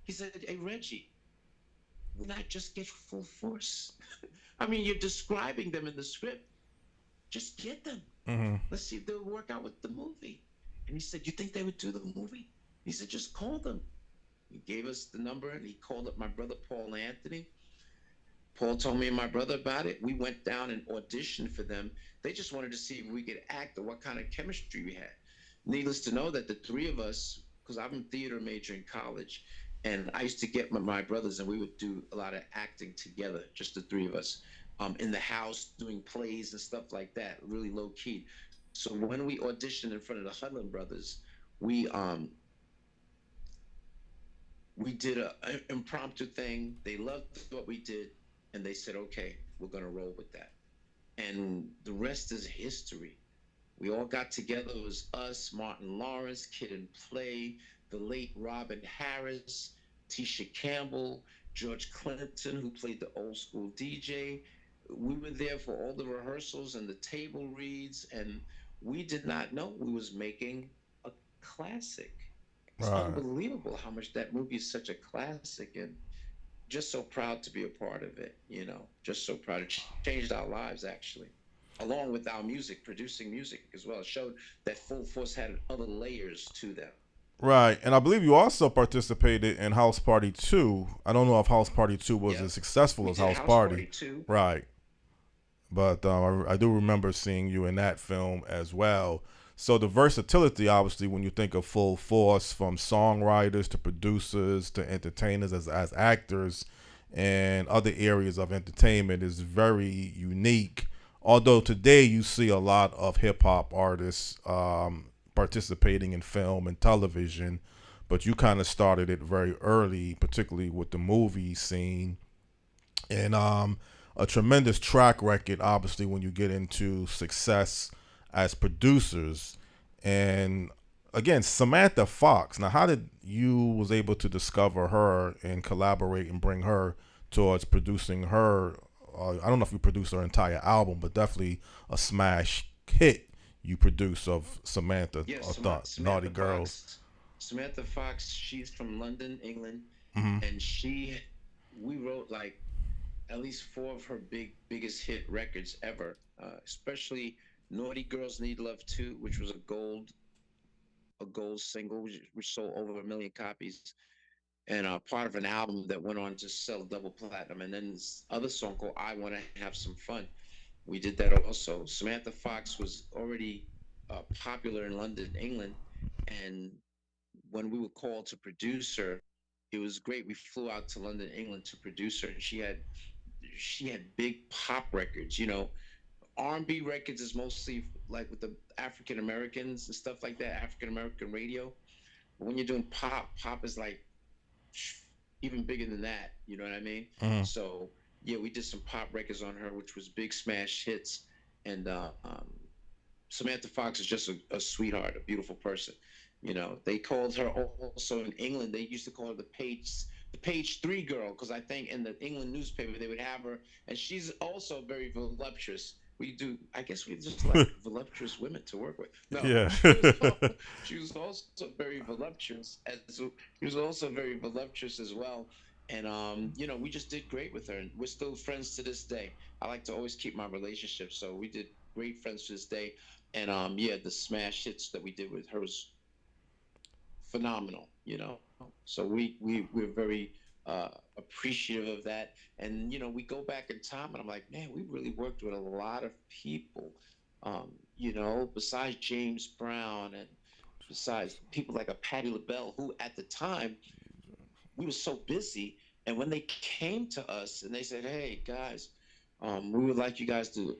he said, hey, Reggie, why not just get Full Force? I mean, you're describing them in the script. Just get them. Mm-hmm. Let's see if they'll work out with the movie. And he said, you think they would do the movie? He said, just call them. He gave us the number and he called up my brother, Paul Anthony. Paul told me and my brother about it. We went down and auditioned for them. They just wanted to see if we could act or what kind of chemistry we had. Needless to know that the three of us, because I'm a theater major in college, and I used to get my brothers and we would do a lot of acting together, just the three of us, in the house doing plays and stuff like that, really low key. So when we auditioned in front of the Hudlin brothers, we did an impromptu thing. They loved what we did, and they said, okay, we're going to roll with that. And the rest is history. We all got together. It was us, Martin Lawrence, Kid and Play, the late Robin Harris, Tisha Campbell, George Clinton, who played the old school DJ. We were there for all the rehearsals and the table reads, and we did not know we was making a classic. It's Right. unbelievable how much that movie is such a classic, and just so proud to be a part of it, you know, just so proud. It changed our lives, actually, along with our music, producing music as well. It showed that Full Force had other layers to them. Right, and I believe you also participated in House Party 2. I don't know if House Party 2 was Yeah. as successful We as did House Party. too. Right. But I do remember seeing you in that film as well. So the versatility, obviously, when you think of Full Force, from songwriters to producers to entertainers as actors and other areas of entertainment, is very unique. Although today you see a lot of hip hop artists participating in film and television, but you kind of started it very early, particularly with the movie scene. And a tremendous track record, obviously, when you get into success as producers. And again, Samantha Fox. Now, how did you was able to discover her and collaborate and bring her towards producing her? I don't know if you produced her entire album, but definitely a smash hit you produce of Samantha. Yes, I thought Samantha Naughty Girls. Fox. Samantha Fox, she's from London, England, Mm-hmm. and we wrote like at least four of her biggest hit records ever, especially Naughty Girls Need Love Too, which was a gold single, which sold over 1 million copies, and part of an album that went on to sell double platinum. And then this other song called I Want to Have Some Fun. We did that also. Samantha Fox was already popular in London, England, and when we were called to produce her, it was great. We flew out to London, England to produce her, and she had big pop records. You know, R&B records is mostly like with the African Americans and stuff like that, African American radio. But when you're doing pop is like even bigger than that. You know what I mean? Mm-hmm. So yeah, we did some pop records on her, which was big smash hits. And Samantha Fox is just a sweetheart, a beautiful person. You know, they called her also in England. They used to call her the page 3 girl, because I think in the England newspaper they would have her, and she's also very voluptuous. I guess we just like voluptuous women to work with. No, Yeah. she was also very voluptuous. She was also very voluptuous as well. And you know, we just did great with her, and we're still friends to this day. I like to always keep my relationships, so we did great friends to this day. And yeah, the smash hits that we did with her was phenomenal, you know. So we're very appreciative of that. And you know, we go back in time, and I'm like, man, we really worked with a lot of people, you know, besides James Brown, and besides people like a Patti LaBelle, who at the time we were so busy. And when they came to us and they said, hey guys, we would like you guys to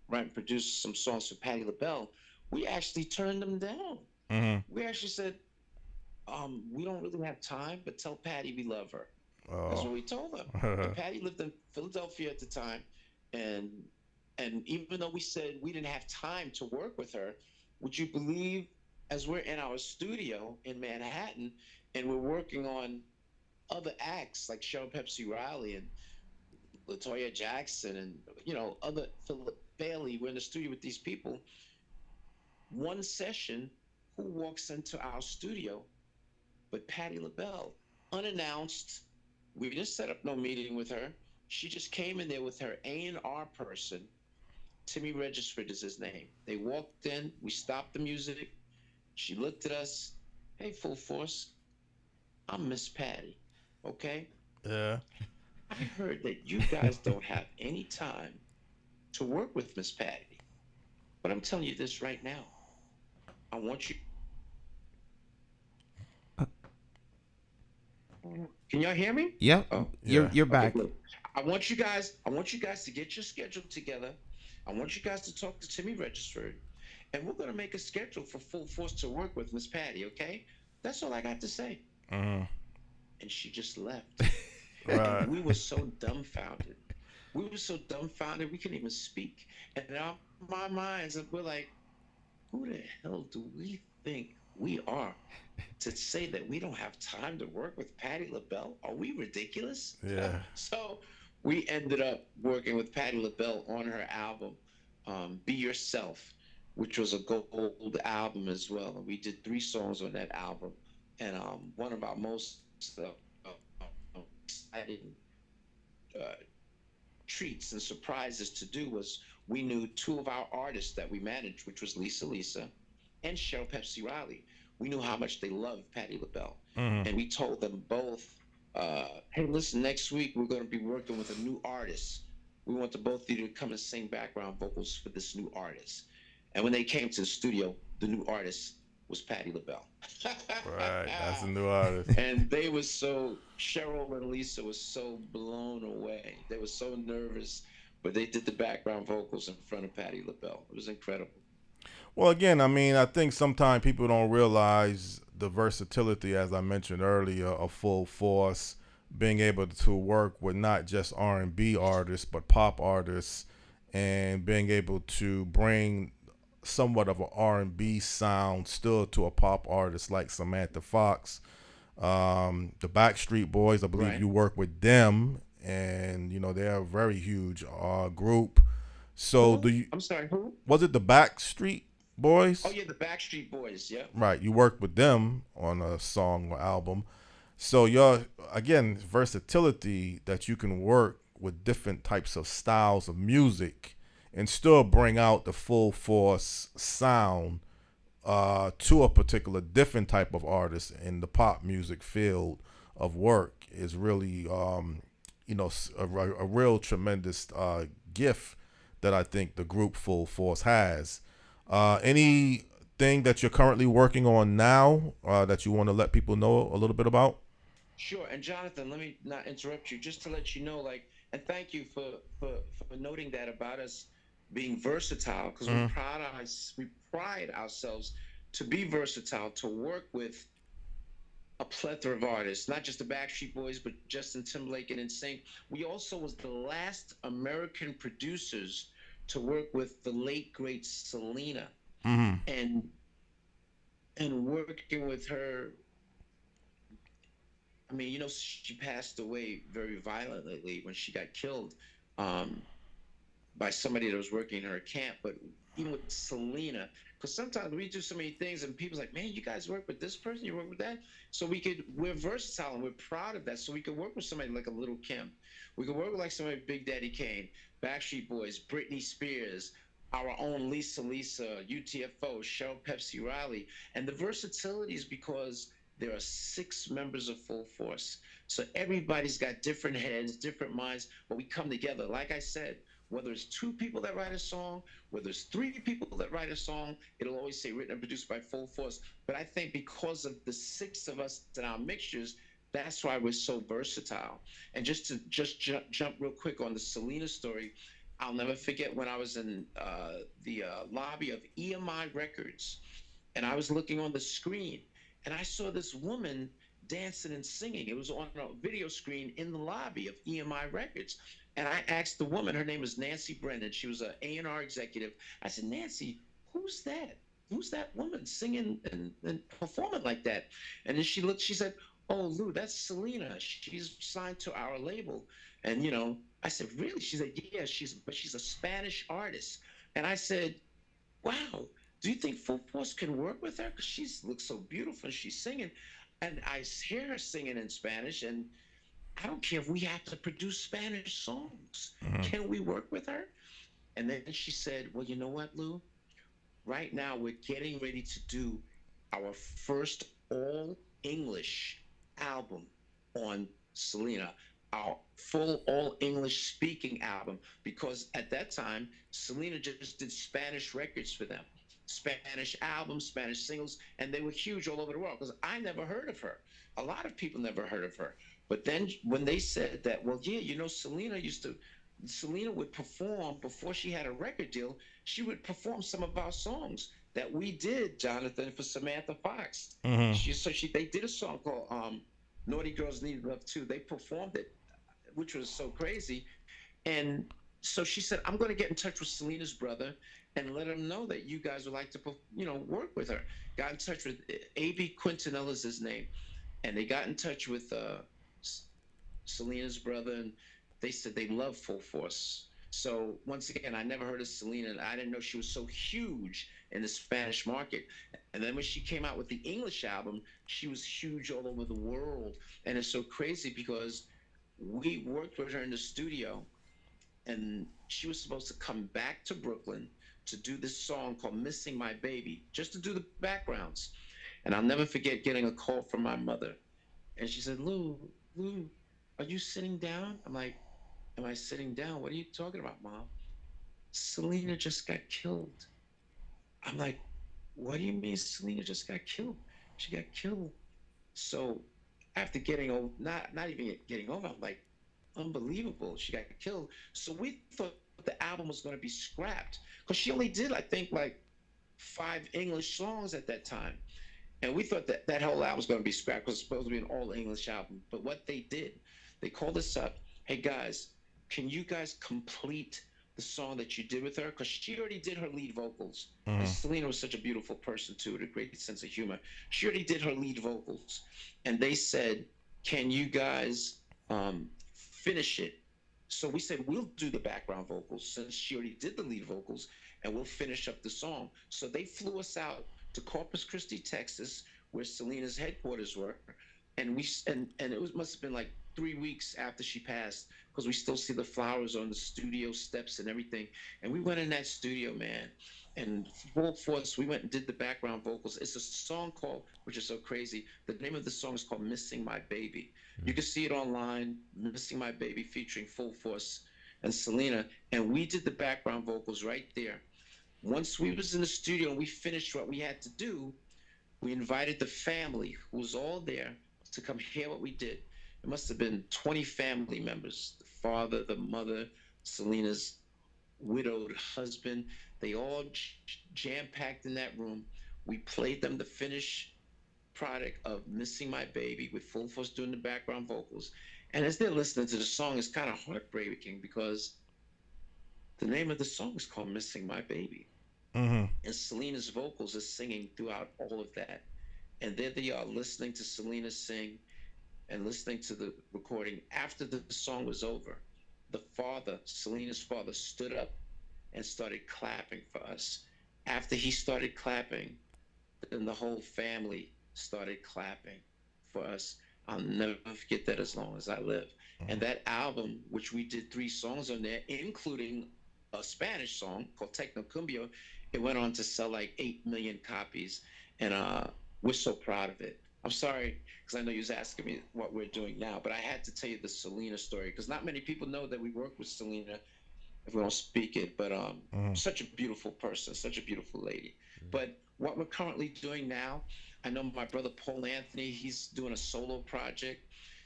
write and produce some songs for Patti LaBelle, we actually turned them down. Mm-hmm. We actually said, we don't really have time, but tell Patty we love her. Oh. That's what we told her. And Patty lived in Philadelphia at the time, and even though we said we didn't have time to work with her, would you believe, as we're in our studio in Manhattan and we're working on other acts like Cheryl Pepsi Riley and LaToya Jackson and, you know, other Philip Bailey, we're in the studio with these people. One session, who walks into our studio but Patti LaBelle, unannounced. We didn't set up no meeting with her. She just came in there with her A&R person, Timmy Regisford is his name. They walked in, we stopped the music. She looked at us. Hey, Full Force, I'm Miss Patty. Okay? Yeah. I heard that you guys don't have any time to work with Miss Patty. But I'm telling you this right now. I want you. Can y'all hear me? Yep. Oh, You're yeah. back. look. I want you guys to get your schedule together. I want you guys to talk to Timmy Regisford, and we're gonna make a schedule for Full Force to work with Miss Patty, okay? That's all I got to say. Mhm. And she just left. Right. And we were so dumbfounded. We were so dumbfounded we couldn't even speak. And in my minds, we're like, who the hell do we think we are to say that we don't have time to work with Patti LaBelle? Are we ridiculous? Yeah. So we ended up working with Patti LaBelle on her album, Be Yourself, which was a gold album as well. And we did 3 songs on that album. And one of our most exciting treats and surprises to do was we knew 2 of our artists that we managed, which was Lisa and Cheryl Pepsi Riley. We knew how much they loved Patti LaBelle. Mhm. And we told them both, hey, listen, next week we're going to be working with a new artist. We want the both of you to come and sing background vocals for this new artist. And when they came to the studio, the new artist was Patti LaBelle. Right. That's a new artist. And they were so, Cheryl and Lisa was so blown away. They were so nervous, but they did the background vocals in front of Patti LaBelle. It was incredible. Well, again, I mean, I think sometimes people don't realize the versatility, as I mentioned earlier, of Full Force, being able to work with not just R&B artists, but pop artists, and being able to bring somewhat of an R&B sound still to a pop artist like Samantha Fox. The Backstreet Boys, I believe Right. you work with them, and, you know, they're a very huge group. So I'm sorry, who? was it the Backstreet Boys? Oh, yeah, the Backstreet Boys, yeah. Right, you worked with them on a song or album. So your, again, versatility that you can work with different types of styles of music and still bring out the Full Force sound to a particular different type of artist in the pop music field of work is really, you know, a real tremendous gift that I think the group Full Force has. Anything that you're currently working on now that you want to let people know a little bit about? Sure. And Jonathan, let me not interrupt you, just to let you know, like, and thank you for noting that about us being versatile, because we pride ourselves to be versatile, to work with a plethora of artists, not just the Backstreet Boys, but Justin Timberlake and NSYNC. We also was the last American producers to work with the late great Selena, and working with her. I mean, you know, she passed away very violently when she got killed by somebody that was working in her camp. But even with Selena, because sometimes we do so many things and people's like, man, you guys work with this person, you work with that. So we're versatile and we're proud of that. So we could work with somebody like a Little Kim. We could work with like somebody like Big Daddy Kane, Backstreet Boys, Britney Spears, our own Lisa, UTFO, Cheryl Pepsi Riley. And the versatility is because there are 6 members of Full Force. So everybody's got different heads, different minds, but we come together. Like I said, whether it's 2 people that write a song, whether it's 3 people that write a song, it'll always say written and produced by Full Force. But I think because of the 6 of us and our mixtures, that's why we're so versatile. And just to jump real quick on the Selena story, I'll never forget when I was in the lobby of EMI Records, and I was looking on the screen, and I saw this woman dancing and singing. It was on a video screen in the lobby of EMI Records. And I asked the woman, her name was Nancy Brennan. She was an A&R executive. I said, Nancy, who's that? Who's that woman singing and performing like that? And then she looked, she said, oh, Lou, that's Selena. She's signed to our label. And, you know, I said, really? She said, yeah, she's a Spanish artist. And I said, wow, do you think Full Force can work with her? Because she looks so beautiful and she's singing. And I hear her singing in Spanish, and I don't care if we have to produce Spanish songs. Can we work with her? And then she said, well, you know what, Lou? Right now, we're getting ready to do our first all English album on Selena, our full all English speaking album, because at that time, Selena just did Spanish records for them, Spanish albums, Spanish singles, and they were huge all over the world because I never heard of her. A lot of people never heard of her. But then when they said that, well, yeah, you know, Selena would perform before she had a record deal. She would perform some of our songs that we did, Jonathan, for Samantha Fox. They did a song called "Naughty Girls Need Love Too." They performed it, which was so crazy. And so she said, "I'm going to get in touch with Selena's brother and let him know that you guys would like to, work with her." Got in touch with A.B. Quintanilla is his name, and they got in touch with Selena's brother, and they said they love Full Force. So once again, I never heard of Selena, and I didn't know she was so huge in the Spanish market. And then when she came out with the English album, she was huge all over the world. And it's so crazy because we worked with her in the studio, and she was supposed to come back to Brooklyn to do this song called "Missing My Baby," just to do the backgrounds. And I'll never forget getting a call from my mother. And she said, Lou, are you sitting down? I'm like, am I sitting down? What are you talking about, Mom? Selena just got killed. I'm like, what do you mean Selena just got killed? She got killed. So after getting over, not even getting over, I'm like, unbelievable. She got killed. So we thought the album was going to be scrapped because she only did, I think, like 5 English songs at that time. And we thought that that whole album was going to be scrapped because it was supposed to be an all English album. But what they did, they called us up. Hey, guys, can you guys complete the song that you did with her? Because she already did her lead vocals. And Selena was such a beautiful person, too, with a great sense of humor. She already did her lead vocals. And they said, can you guys finish it? So we said, we'll do the background vocals since she already did the lead vocals, and we'll finish up the song. So they flew us out to Corpus Christi, Texas, where Selena's headquarters were. And it must have been like 3 weeks after she passed, because we still see the flowers on the studio steps and everything. And we went in that studio, man, and full force, we went and did the background vocals. It's a song called, which is so crazy, the name of the song is called "Missing My Baby." You can see it online, "Missing My Baby," featuring Full Force and Selena. And we did the background vocals right there. Once we was in the studio and we finished what we had to do, we invited the family, who was all there, to come hear what we did. It must have been 20 family members, the father, the mother, Selena's widowed husband. They all jam-packed in that room. We played them the finished product of "Missing My Baby" with Full Force doing the background vocals. And as they're listening to the song, it's kind of heartbreaking because the name of the song is called "Missing My Baby." And Selena's vocals are singing throughout all of that. And there they are listening to Selena sing and listening to the recording. After the song was over, the father, Selena's father, stood up and started clapping for us. After he started clapping, then the whole family started clapping for us. I'll never forget that as long as I live. And that album, which we did 3 songs on there, including a Spanish song called Tecno Cumbia, it went on to sell like 8 million copies. And we're so proud of it. I'm sorry, because I know you was asking me what we're doing now, but I had to tell you the Selena story, because not many people know that we worked with Selena if we don't speak it, but such a beautiful person, such a beautiful lady. But what we're currently doing now, I know my brother Paul Anthony, he's doing a solo project.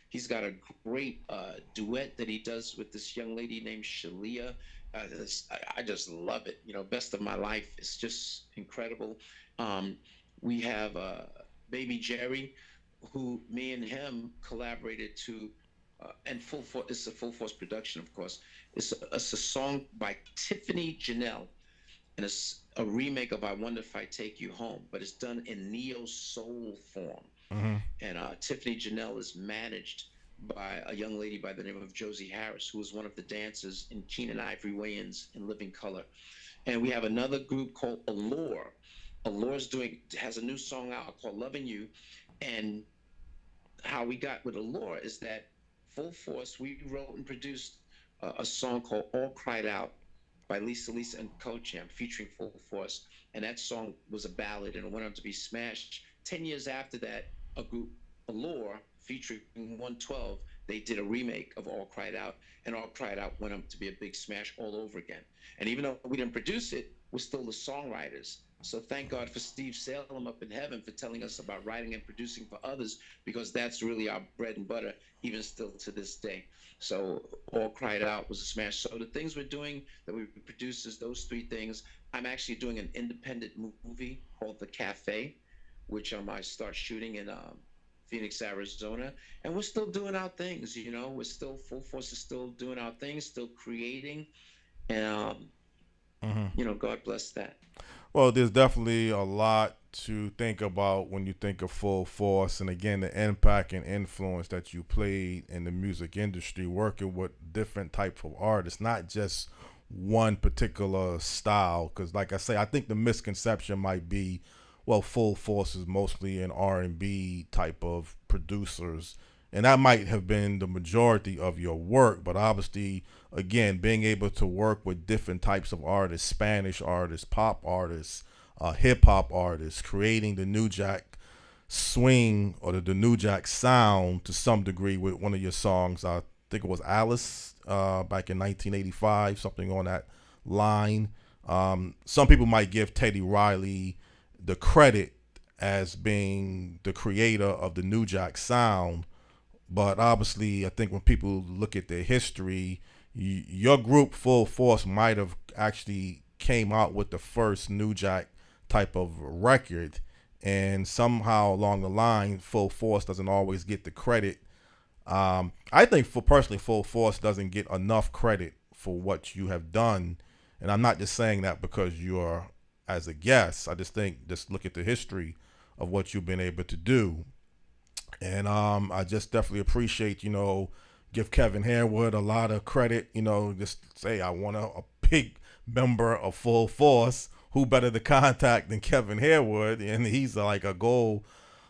He's got a great duet that he does with this young lady named Shalia. I just love it. You know, best of my life. It's just incredible. We have Baby Jerry, who me and him collaborated to, and Full Force. It's a Full Force production, of course. It's a song by Tiffany Janelle, and it's a remake of "I Wonder If I Take You Home," but it's done in neo soul form. And Tiffany Janelle is managed by a young lady by the name of Josie Harris, who was one of the dancers in Keenan Ivory Wayans in Living Color. And we have another group called Allure. Allure's has a new song out called "Loving You," and how we got with Allure is that Full Force, we wrote and produced a song called "All Cried Out," by Lisa and Coach Jam featuring Full Force. And that song was a ballad and it went on to be smashed. 10 years after that, a group, Allure, featuring 112, they did a remake of All Cried Out, and All Cried Out went on to be a big smash all over again. And even though we didn't produce it, we're still the songwriters. So thank God for Steve Salem up in heaven for telling us about writing and producing for others, because that's really our bread and butter, even still to this day. So All Cried Out was a smash. So the things we're doing that we produce is those three things. I'm actually doing an independent movie called The Cafe, which I start shooting in Phoenix, Arizona. And we're still doing our things, you know. We're still, Full Force is still doing our things, still creating. And, you know, God bless that. Well, there's definitely a lot to think about when you think of Full Force, and again, the impact and influence that you played in the music industry, working with different types of artists, not just one particular style. Because, like I say, I think the misconception might be, well, Full Force is mostly an R&B type of producers, and that might have been the majority of your work. But obviously, again, being able to work with different types of artists, Spanish artists, pop artists, hip hop artists, creating the New Jack swing or the New Jack sound to some degree with one of your songs. I think it was Alice back in 1985, something on that line. Some people might give Teddy Riley the credit as being the creator of the New Jack sound. But obviously, I think when people look at their history, your group Full Force might have actually came out with the first New Jack type of record, and somehow along the line, Full Force doesn't always get the credit. I think personally, Full Force doesn't get enough credit for what you have done, and I'm not just saying that because you're as a guest. I just think, just look at the history of what you've been able to do. And I just definitely appreciate, you know, give Kevin Harewood a lot of credit, you know, just say I want a big member of Full Force. Who better to contact than Kevin Harewood? And he's like a gold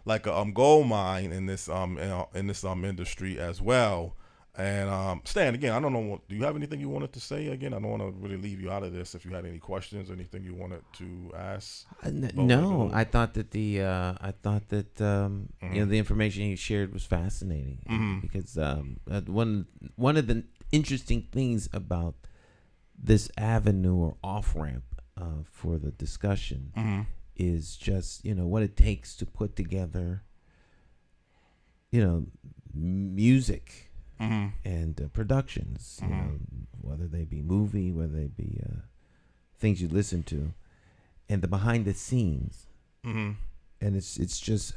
mine in this industry as well. And Stan, again, I don't know, do you have anything you wanted to say? Again, I don't want to really leave you out of this. If you had any questions, anything you wanted to ask? No, I thought that you know, the information you shared was fascinating, because one of the interesting things about this avenue or off ramp for the discussion is just, you know, what it takes to put together, you know, music. And productions, you know, whether they be movie, whether they be things you listen to, and the behind the scenes, and it's just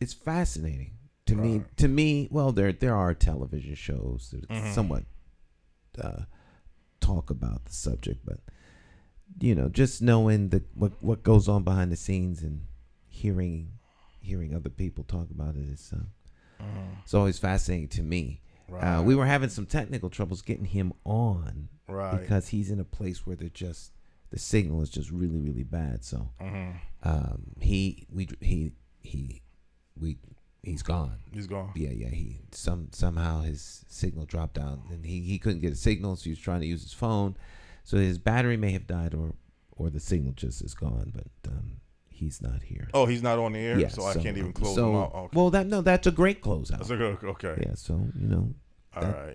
it's fascinating to me. To me, well, there are television shows that somewhat talk about the subject, but you know, just knowing what goes on behind the scenes and hearing other people talk about it is it's always fascinating to me. Right. We were having some technical troubles getting him on, because he's in a place where the signal is just really, really bad. So he's gone. He's gone. Yeah. He somehow his signal dropped out, and he couldn't get a signal, so he was trying to use his phone. So his battery may have died, or the signal just is gone. But he's not here. Oh, he's not on the air, so I can't even close him out. Okay. Well, that's a great closeout. That's a good, okay. Yeah, so you know. All right.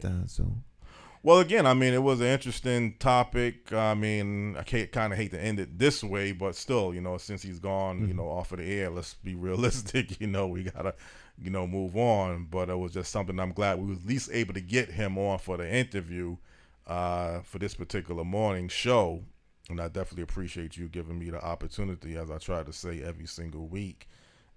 Well, again, I mean, it was an interesting topic. I mean, I kind of hate to end it this way, but still, you know, since he's gone, you know, off of the air, let's be realistic. You know, we gotta, you know, move on. But it was just something I'm glad we were at least able to get him on for the interview for this particular morning show. And I definitely appreciate you giving me the opportunity, as I try to say every single week.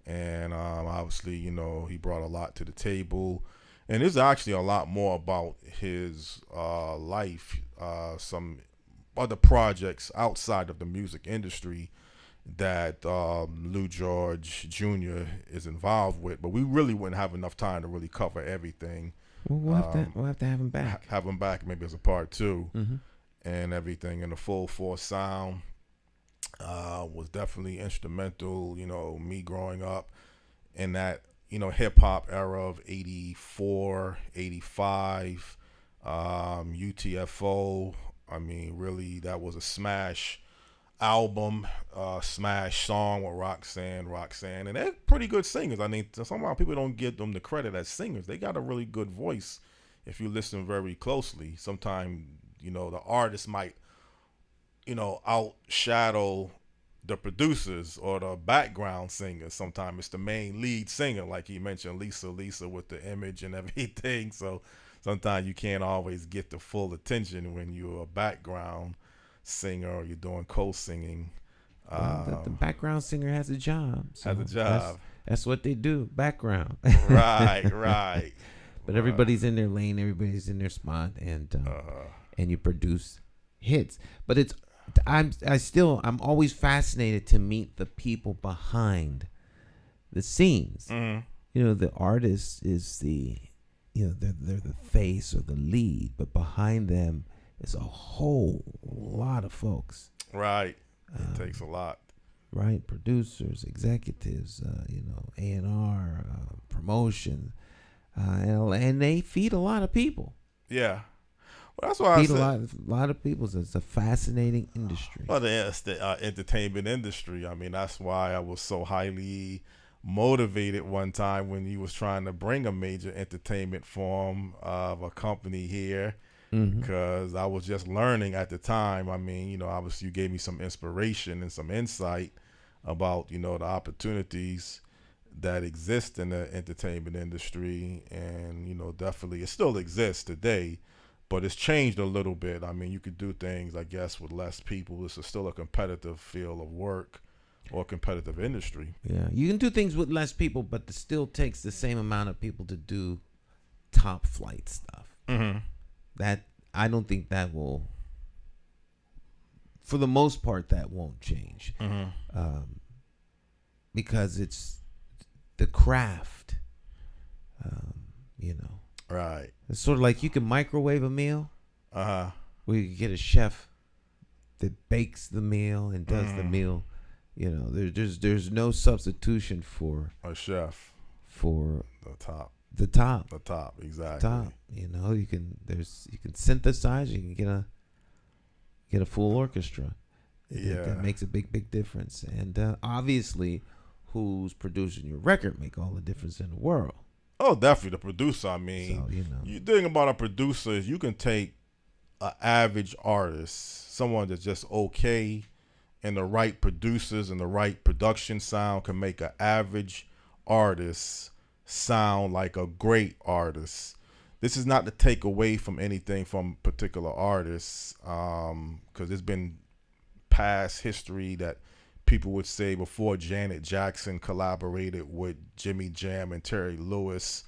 And obviously, you know, he brought a lot to the table. And there's actually a lot more about his life, some other projects outside of the music industry that Lou George Jr. is involved with. But we really wouldn't have enough time to really cover everything. Well, we'll have to have him back. Have him back maybe as a part two. And everything. And the Full Force sound was definitely instrumental, you know, me growing up in that, you know, hip-hop era of 84, 85, UTFO, I mean, really, that was a smash album, smash song with Roxanne, and they're pretty good singers. I mean, somehow people don't give them the credit as singers. They got a really good voice if you listen very closely. Sometimes, the artist might, outshadow the producers or the background singers. Sometimes it's the main lead singer, like he mentioned, Lisa with the image and everything. So sometimes you can't always get the full attention when you're a background singer or you're doing co-singing. The background singer has a job. So has a job. That's what they do, background. Right. But everybody's in their lane, everybody's in their spot, and you produce hits. But I'm always fascinated to meet the people behind the scenes. Mm-hmm. The artist is they're the face or the lead, but behind them is a whole lot of folks. Right. It takes a lot. Right. Producers, executives, A&R, promotion, and they feed a lot of people. Yeah. Well, that's why I said a lot of people. It's a fascinating industry. Well, it's the entertainment industry. I mean, that's why I was so highly motivated one time when he was trying to bring a major entertainment form of a company here, because I was just learning at the time. I mean, obviously you gave me some inspiration and some insight about, the opportunities that exist in the entertainment industry, and, definitely it still exists today. But it's changed a little bit. I mean, you could do things, I guess, with less people. This is still a competitive field of work or competitive industry. Yeah, you can do things with less people, but it still takes the same amount of people to do top flight stuff. Mm-hmm. That I don't think that will, for the most part, that won't change. Mm-hmm. Because it's the craft, Right. It's sort of like you can microwave a meal. Uh-huh. Where you can get a chef that bakes the meal and does the meal. There's no substitution for a chef for the top. The top, exactly. Top. You can synthesize. You can get a full orchestra. That makes a big difference. And obviously, who's producing your record make all the difference in the world. Oh, definitely the producer. I mean, you think about a producer is you can take an average artist, someone that's just okay, and the right producers and the right production sound can make an average artist sound like a great artist. This is not to take away from anything from particular artists, because there's been past history that people would say before Janet Jackson collaborated with Jimmy Jam and Terry Lewis,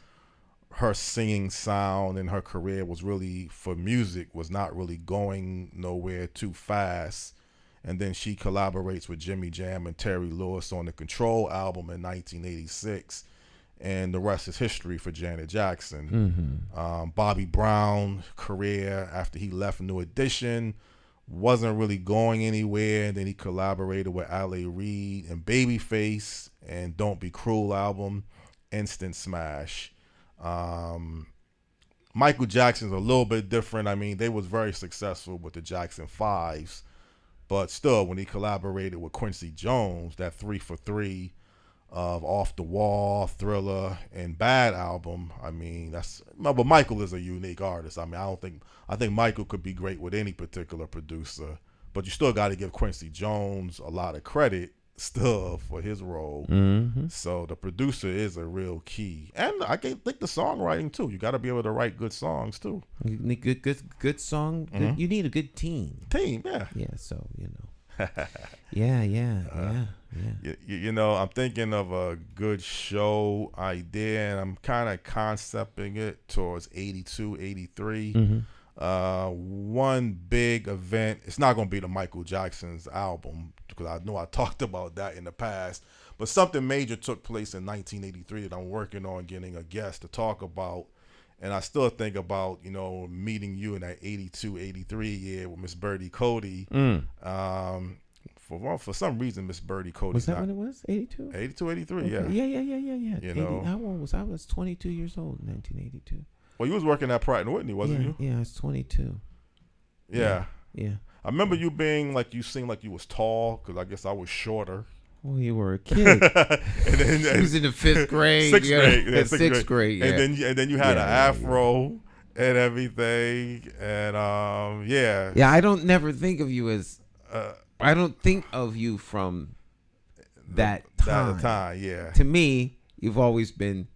her singing sound in her career was really, for music, was not really going nowhere too fast. And then she collaborates with Jimmy Jam and Terry Lewis on the Control album in 1986. And the rest is history for Janet Jackson. Mm-hmm. Bobby Brown career after he left New Edition wasn't really going anywhere. And then he collaborated with L.A. Reid and Babyface, and Don't Be Cruel album, instant smash. Michael Jackson's a little bit different. I mean, they was very successful with the Jackson 5s, but still, when he collaborated with Quincy Jones, that 3 for 3 of Off the Wall, Thriller, and Bad album. I mean, but Michael is a unique artist. I mean, I think Michael could be great with any particular producer, but you still got to give Quincy Jones a lot of credit still for his role. Mm-hmm. So the producer is a real key, and I think the songwriting too. You got to be able to write good songs too. You need good song. Mm-hmm. You need a good team. Yeah. So Yeah. I'm thinking of a good show idea, and I'm kind of concepting it towards 82, 83. Mm-hmm. One big event. It's not going to be the Michael Jackson's album, because I know I talked about that in the past, but something major took place in 1983 that I'm working on getting a guest to talk about. And I still think about, meeting you in that 82, 83 year with Miss Birdie Cody. For some reason, Miss Birdie Cody. Was that when it was? 82? 82, 83, okay. Yeah. How old was I? I was 22 years old in 1982. Well, you was working at Pratt & Whitney, wasn't you? Yeah, I was 22. Yeah. Yeah. I remember you being like, you seemed like you was tall, because I guess I was shorter. Well, you were a kid. And then He was in the 5th grade. Sixth grade. Yeah, sixth grade. Yeah. And then you had an Yeah. afro and everything. And yeah. Yeah, I don't never think of you as. I don't think of you from that time. That time, yeah. To me, you've always been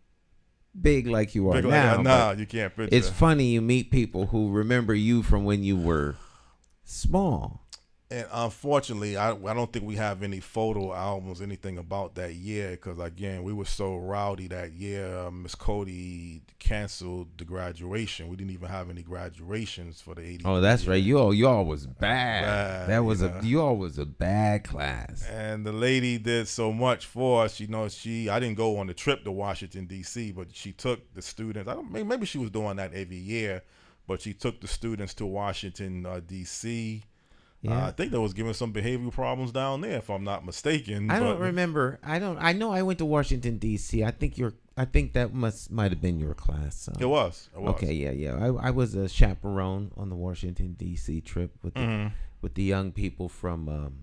big like you are Big now. nah, you can't picture. It's funny you meet people who remember you from when you were small. And unfortunately, I don't think we have any photo albums, anything about that year, because again, we were so rowdy that year. Miss Cody canceled the graduation. We didn't even have any graduations for the 80s. Oh, that's year. right. You all was bad. That was know. you all was a bad class. And the lady did so much for us. You know, I didn't go on the trip to Washington D.C., but she took the students. Maybe she was doing that every year, but she took the students to Washington D.C. Yeah. I think they was giving some behavioral problems down there, if I'm not mistaken. I don't remember. I know I went to Washington D.C. I think that might have been your class. So. It was. Okay, yeah. I was a chaperone on the Washington D.C. trip with the young people from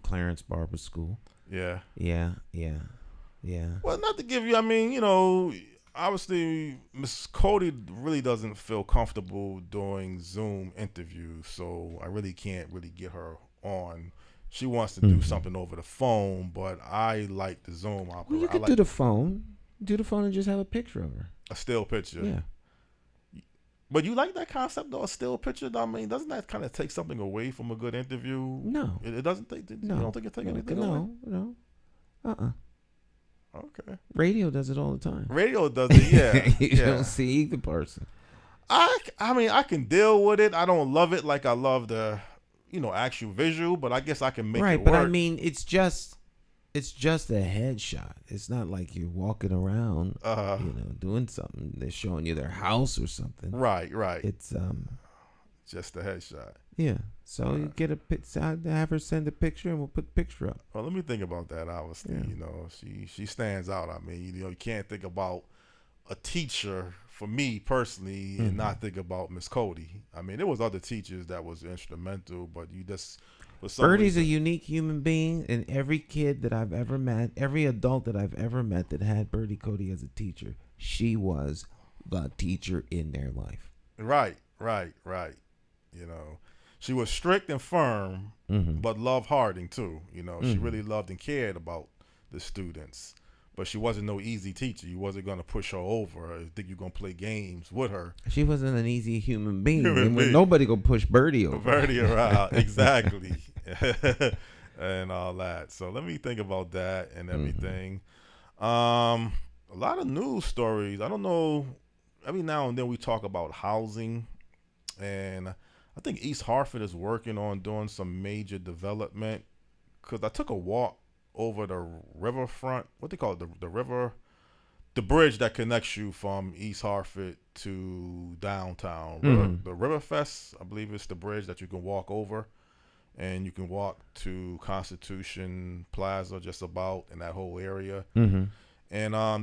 Clarence Barber School. Yeah. Yeah. Well, not to give you. I mean, you know, obviously, Miss Cody really doesn't feel comfortable doing Zoom interviews, so I really can't really get her on. She wants to do something over the phone, but I like the Zoom opera. Well, you could do the phone. Do the phone and just have a picture of her. A still picture. Yeah. But you like that concept, though, a still picture? I mean, doesn't that kind of take something away from a good interview? No. It doesn't take. No. You don't think it takes anything away? No. Okay. Radio does it all the time. Radio does it, yeah. You don't see either person. I mean, I can deal with it. I don't love it like I love the, actual visual, but I guess I can make it work. Right, but I mean, it's just a headshot. It's not like you're walking around, doing something. They're showing you their house or something. Right. It's just a headshot. Yeah. So you get have her send a picture, and we'll put the picture up. Well, let me think about that. Obviously, she stands out. I mean, you can't think about a teacher for me personally and not think about Miss Cody. I mean, there was other teachers that was instrumental, but you just Birdie's a unique human being, and every kid that I've ever met, every adult that I've ever met that had Birdie Cody as a teacher, she was the teacher in their life. Right. She was strict and firm, but love-hearting too. She really loved and cared about the students. But she wasn't no easy teacher. You wasn't going to push her over. I think you're going to play games with her. She wasn't an easy human being. Nobody going to push Birdie over. Birdie around, exactly. And all that. So let me think about that and everything. A lot of news stories. I don't know. Every now and then we talk about housing. And I think East Hartford is working on doing some major development. Because I took a walk over the riverfront, what they call it, the bridge that connects you from East Hartford to downtown. The Riverfest, I believe it's the bridge that you can walk over, and you can walk to Constitution Plaza, just about in that whole area. And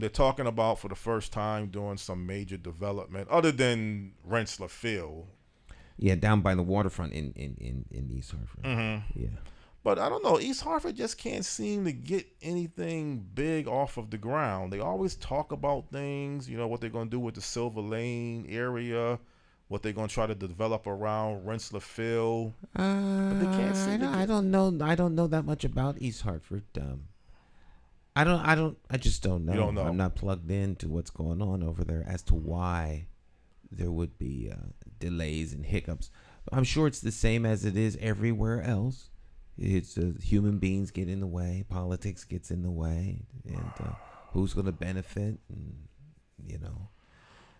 they're talking about, for the first time, doing some major development other than Rensselaer Field. Yeah, down by the waterfront in East Hartford. Yeah. But I don't know, East Hartford just can't seem to get anything big off of the ground. They always talk about things, what they're going to do with the Silver Lane area, what they're going to try to develop around Rensselaer Field. But they can't seem I don't know that much about East Hartford. I just don't know. You don't know. I'm not plugged into what's going on over there as to why there would be delays and hiccups. I'm sure it's the same as it is everywhere else. It's human beings get in the way, politics gets in the way, and who's going to benefit, and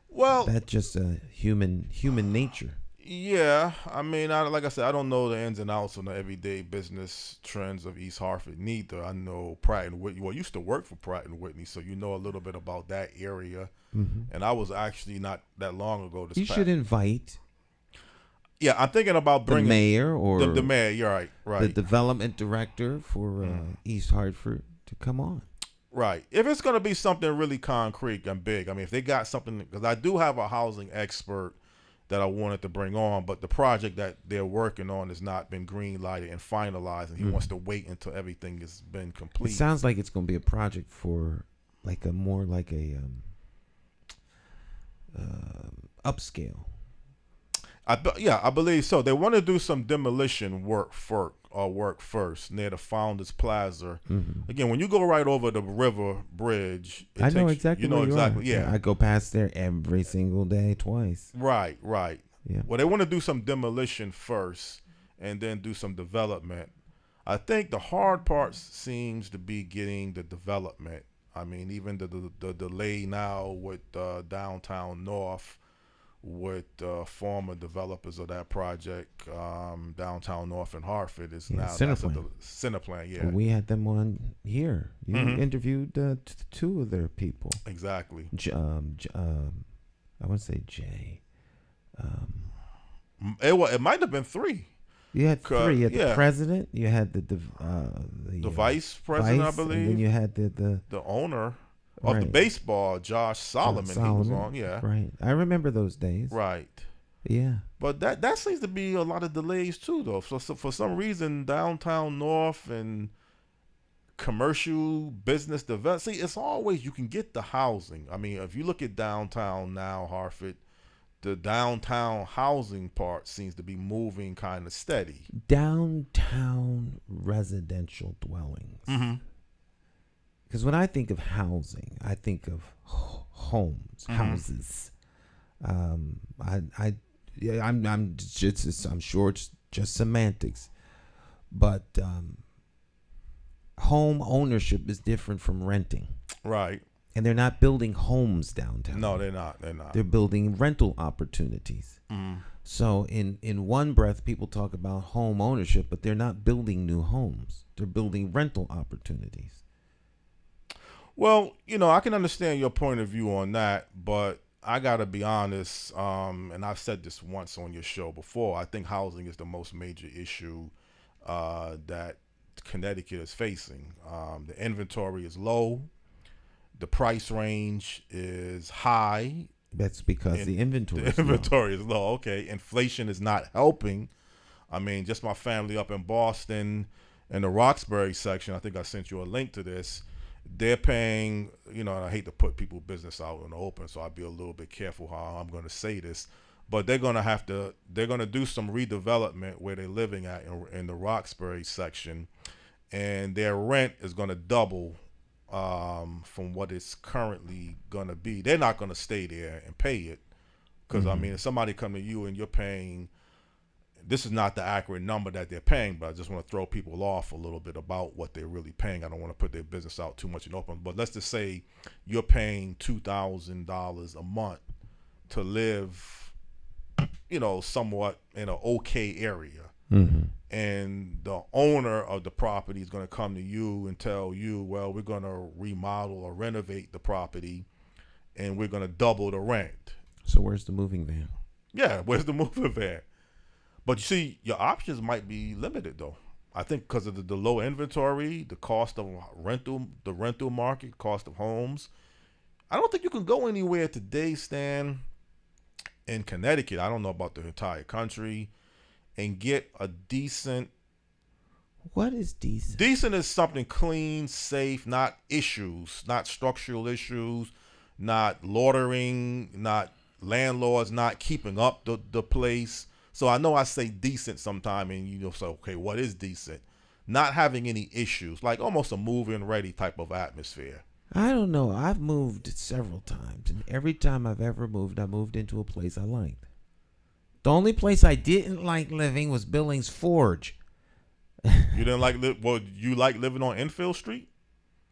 well, that's just human nature. Yeah, I mean, like I said, I don't know the ins and outs on the everyday business trends of East Hartford neither. I know Pratt and Whitney. Well, I used to work for Pratt and Whitney, so you know a little bit about that area. And I was actually not that long ago. You should invite. Yeah, I'm thinking about bringing the mayor or the mayor. You're right. The development director for East Hartford to come on. Right. If it's going to be something really concrete and big, I mean, if they got something, because I do have a housing expert that I wanted to bring on, but the project that they're working on has not been green lighted and finalized, and he wants to wait until everything has been It complete. sounds like it's going to be a project for like a more like a upscale. I believe so. They want to do some demolition work first near the Founders Plaza. Again, when you go right over the river bridge, I know exactly. You know where exactly. You are. Yeah, I go past there every single day, twice. Right. Yeah. Well, they want to do some demolition first and then do some development. I think the hard part seems to be getting the development. I mean, even the delay now with downtown North, with former developers of that project, downtown North in Hartford is now Centerplan. Yeah, Well, we had them on here. You interviewed two of their people. Exactly. I would say Jay. It might have been three. You had three. You had yeah. the president. You had the vice president, I believe. And then you had the owner of the baseball, Josh Solomon. He was on. Yeah. Right. I remember those days. Right. Yeah. But that seems to be a lot of delays too, though. So for some reason, downtown North and commercial business development. See, it's always you can get the housing. I mean, if you look at downtown now, Hartford, the downtown housing part seems to be moving kind of steady. Downtown residential dwellings. Because when I think of housing, I think of homes, houses. I'm sure it's just semantics, but home ownership is different from renting. Right. And they're not building homes downtown. No, they're not. They're building rental opportunities. So in one breath, people talk about home ownership, but they're not building new homes. They're building rental opportunities. Well, I can understand your point of view on that, but I got to be honest, and I've said this once on your show before, I think housing is the most major issue that Connecticut is facing. The inventory is low. The price range is high. That's because the inventory is low. Okay. Inflation is not helping. I mean, just my family up in Boston in the Roxbury section, I think I sent you a link to this. They're paying, and I hate to put people's business out in the open, so I'll be a little bit careful how I'm going to say this, but they're going to do some redevelopment where they're living at in the Roxbury section, and their rent is going to double from what it's currently going to be. They're not going to stay there and pay it because, I mean, if somebody come to you and you're paying, this is not the accurate number that they're paying, but I just want to throw people off a little bit about what they're really paying. I don't want to put their business out too much in open, but let's just say you're paying $2,000 a month to live, somewhat in an okay area. And the owner of the property is going to come to you and tell you, well, we're going to remodel or renovate the property and we're going to double the rent. So where's the moving van? Yeah, where's the moving van? But you see, your options might be limited, though. I think because of the low inventory, the cost of the rental market, cost of homes. I don't think you can go anywhere today, Stan, in Connecticut. I don't know about the entire country, and get a decent. What is decent? Decent is something clean, safe, not issues, not structural issues, not loitering, not landlords not keeping up the place. So I know I say decent sometime, and say, okay, what is decent? Not having any issues, like almost a move-in ready type of atmosphere. I don't know. I've moved several times, and every time I've ever moved, I moved into a place I liked. The only place I didn't like living was Billings Forge. You didn't like you like living on Enfield Street?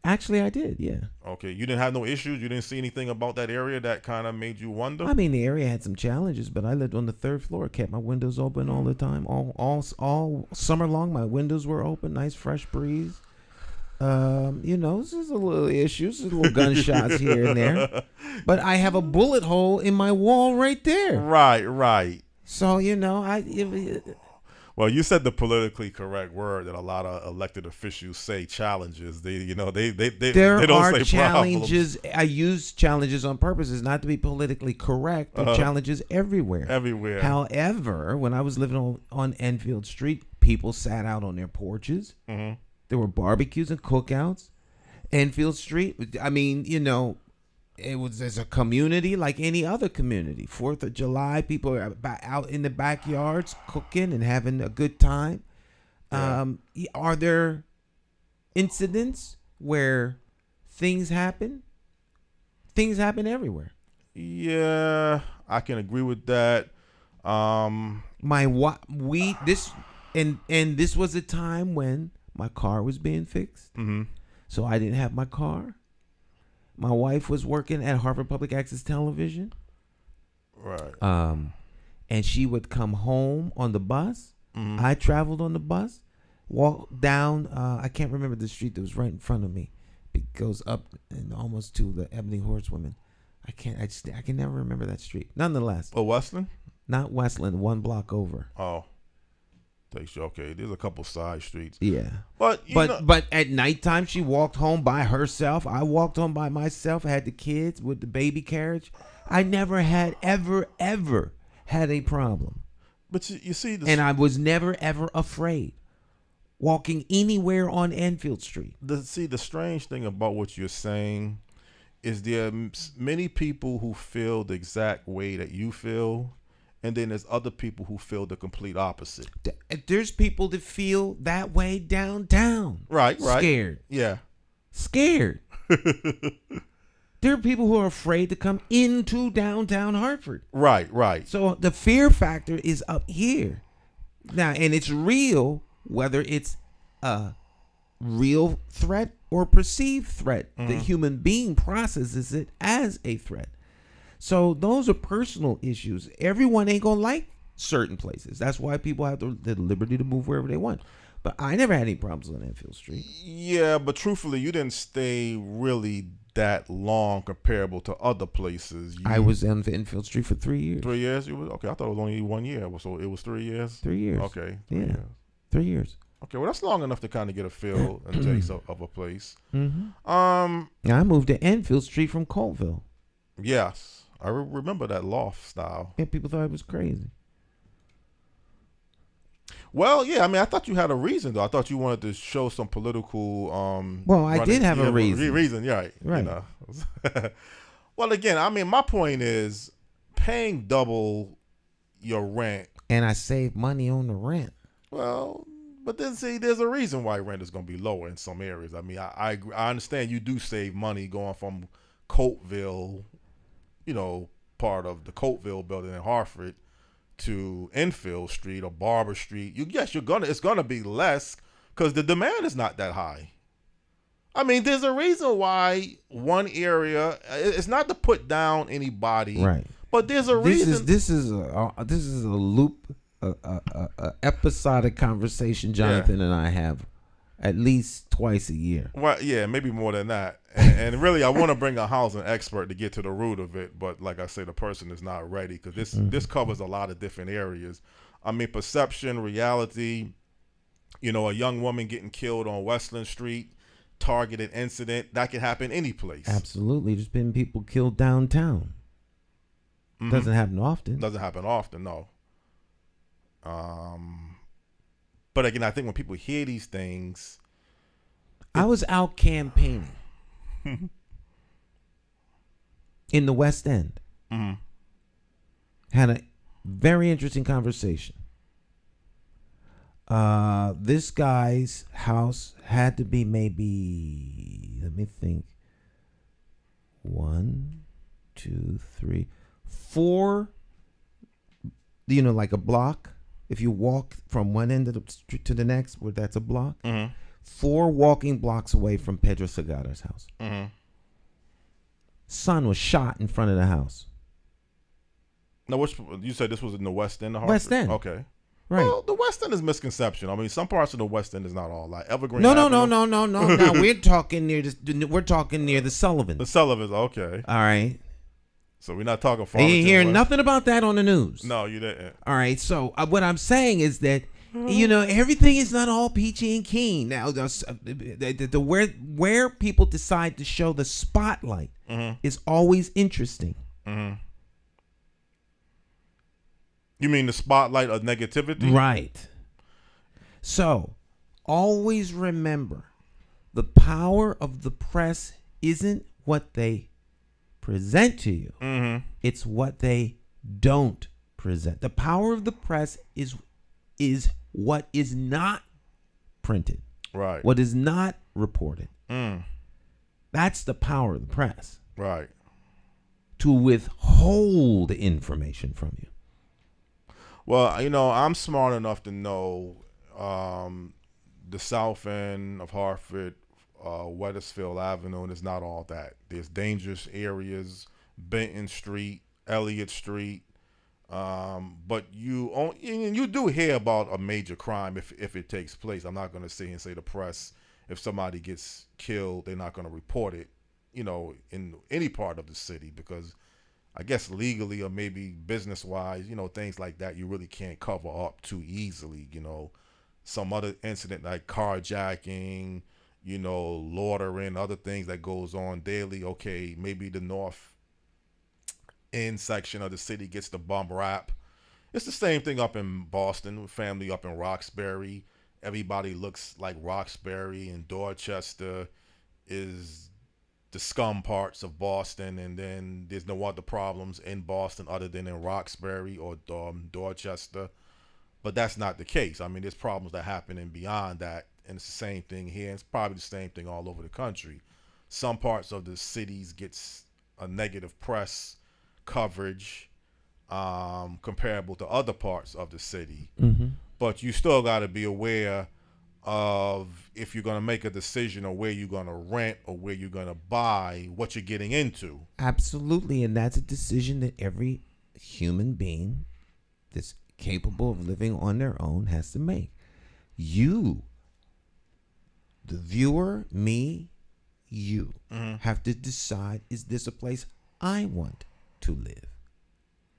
Actually, I did, yeah. Okay, you didn't have no issues? You didn't see anything about that area that kind of made you wonder? I mean, the area had some challenges, but I lived on the 3rd floor, kept my windows open all the time. All summer long, my windows were open, nice fresh breeze. There's a little issues, a little gunshots here and there. But I have a bullet hole in my wall right there. Right. So, Well, Well, you said the politically correct word that a lot of elected officials say challenges. They don't There say are challenges. I use challenges on purpose. It's not to be politically correct. There are challenges everywhere. Everywhere. However, when I was living on Enfield Street, people sat out on their porches. Mm-hmm. There were barbecues and cookouts. Enfield Street, I mean, it was as a community like any other community. 4th of July, people are out in the backyards cooking and having a good time. Yeah. Are there incidents where things happen? Things happen everywhere. Yeah, I can agree with that. This was a time when my car was being fixed. Mm-hmm. So I didn't have my car. My wife was working at Harvard Public Access Television. Right. And she would come home on the bus. Mm-hmm. I traveled on the bus, walked down. I can't remember the street that was right in front of me. It goes up and almost to the Ebony Horsewomen. I can never remember that street. Nonetheless. Oh, Westland? Not Westland. 1 block over. Oh. Okay, there's a couple side streets. Yeah. But at nighttime, she walked home by herself. I walked home by myself. I had the kids with the baby carriage. I never had ever had a problem. But you see, and I was never ever afraid walking anywhere on Enfield Street. The strange thing about what you're saying is there are many people who feel the exact way that you feel. And then there's other people who feel the complete opposite. There's people that feel that way downtown. Right. Scared. Yeah. Scared. There are people who are afraid to come into downtown Hartford. Right. So the fear factor is up here. Now, and it's real, whether it's a real threat or perceived threat. Mm-hmm. The human being processes it as a threat. So those are personal issues. Everyone ain't going to like certain places. That's why people have the liberty to move wherever they want. But I never had any problems on Enfield Street. Yeah, but truthfully, you didn't stay really that long comparable to other places. I was on Enfield Street for 3 years. 3 years? Okay, I thought it was only 1 year. So it was 3 years? 3 years. Okay. 3 years. 3 years. Okay, well, that's long enough to kind of get a feel and taste of a place. Mm-hmm. I moved to Enfield Street from Coltville. Yes. I remember that loft style. Yeah, people thought it was crazy. Well, yeah, I mean, I thought you had a reason, though. I thought you wanted to show some political... well, I did have a reason. Reason, yeah. Right. Well, again, I mean, my point is paying double your rent. And I saved money on the rent. Well, but then, see, there's a reason why rent is going to be lower in some areas. I mean, I understand you do save money going from Coatville... part of the Coatville building in Hartford to Enfield Street or Barber Street. It's gonna be less because the demand is not that high. I mean, there's a reason why one area. It's not to put down anybody, right? But there's a reason. This is a loop, episodic conversation Jonathan and I have at least twice a year. Well, yeah, maybe more than that. And really, I want to bring a housing expert to get to the root of it. But like I say, the person is not ready because this covers a lot of different areas. I mean, perception, reality, a young woman getting killed on Westland Street, targeted incident, that can happen any place. Absolutely. There's been people killed downtown. Mm-hmm. Doesn't happen often. No. But again, I think when people hear these things... I was out campaigning in the West End. Mm-hmm. Had a very interesting conversation. This guy's house had to be maybe, let me think, 1, 2, 3, 4, like a block. If you walk from one end of the street to the next, where that's a block, 4 walking blocks away from Pedro Segata's house. Mm-hmm. Son was shot in front of the house. Now, you said this was in the West End of Hartford? West End. Okay. Right. Well, the West End is misconception. I mean, some parts of the West End is not all like Evergreen. No. Now we're talking near the Sullivans. The Sullivans, okay. All right. So we're not talking. You ain't hearing nothing about that on the news. No, you didn't. All right. So what I'm saying is that You know, everything is not all peachy and keen. Now, where people decide to show the spotlight is always interesting. You mean the spotlight of negativity? Right. So, always remember, the power of the press isn't what they present to you. It's what they don't present. The power of the press is what is not printed. Right. What is not reported. That's the power of the press. Right. To withhold information from you. Well, you know, I'm smart enough to know the south end of Hartford, Wethersfield Avenue, and it's not all that. There's dangerous areas, Benton Street, Elliott Street, but you do hear about a major crime if it takes place. I'm not going to sit here and say the press, if somebody gets killed, they're not going to report it, you know, in any part of the city, because I guess legally or maybe business-wise, you know, things like that you really can't cover up too easily. You know, some other incident like carjacking, you know, loitering, other things that goes on daily. Okay, maybe the north end section of the city gets the bum rap. It's the same thing up in Boston, family up in Roxbury. Everybody looks like Roxbury, and Dorchester is the scum parts of Boston, and then there's no other problems in Boston other than in Roxbury or Dorchester. But that's not the case. I mean, there's problems that happen and beyond that, and it's the same thing here. It's probably the same thing all over the country. Some parts of the cities gets a negative press coverage comparable to other parts of the city. But you still got to be aware of, if you're going to make a decision on where you're going to rent or where you're going to buy, what you're getting into. Absolutely, and that's a decision that every human being that's capable of living on their own has to make. You, the viewer, me, you, have to decide, is this a place I want to live?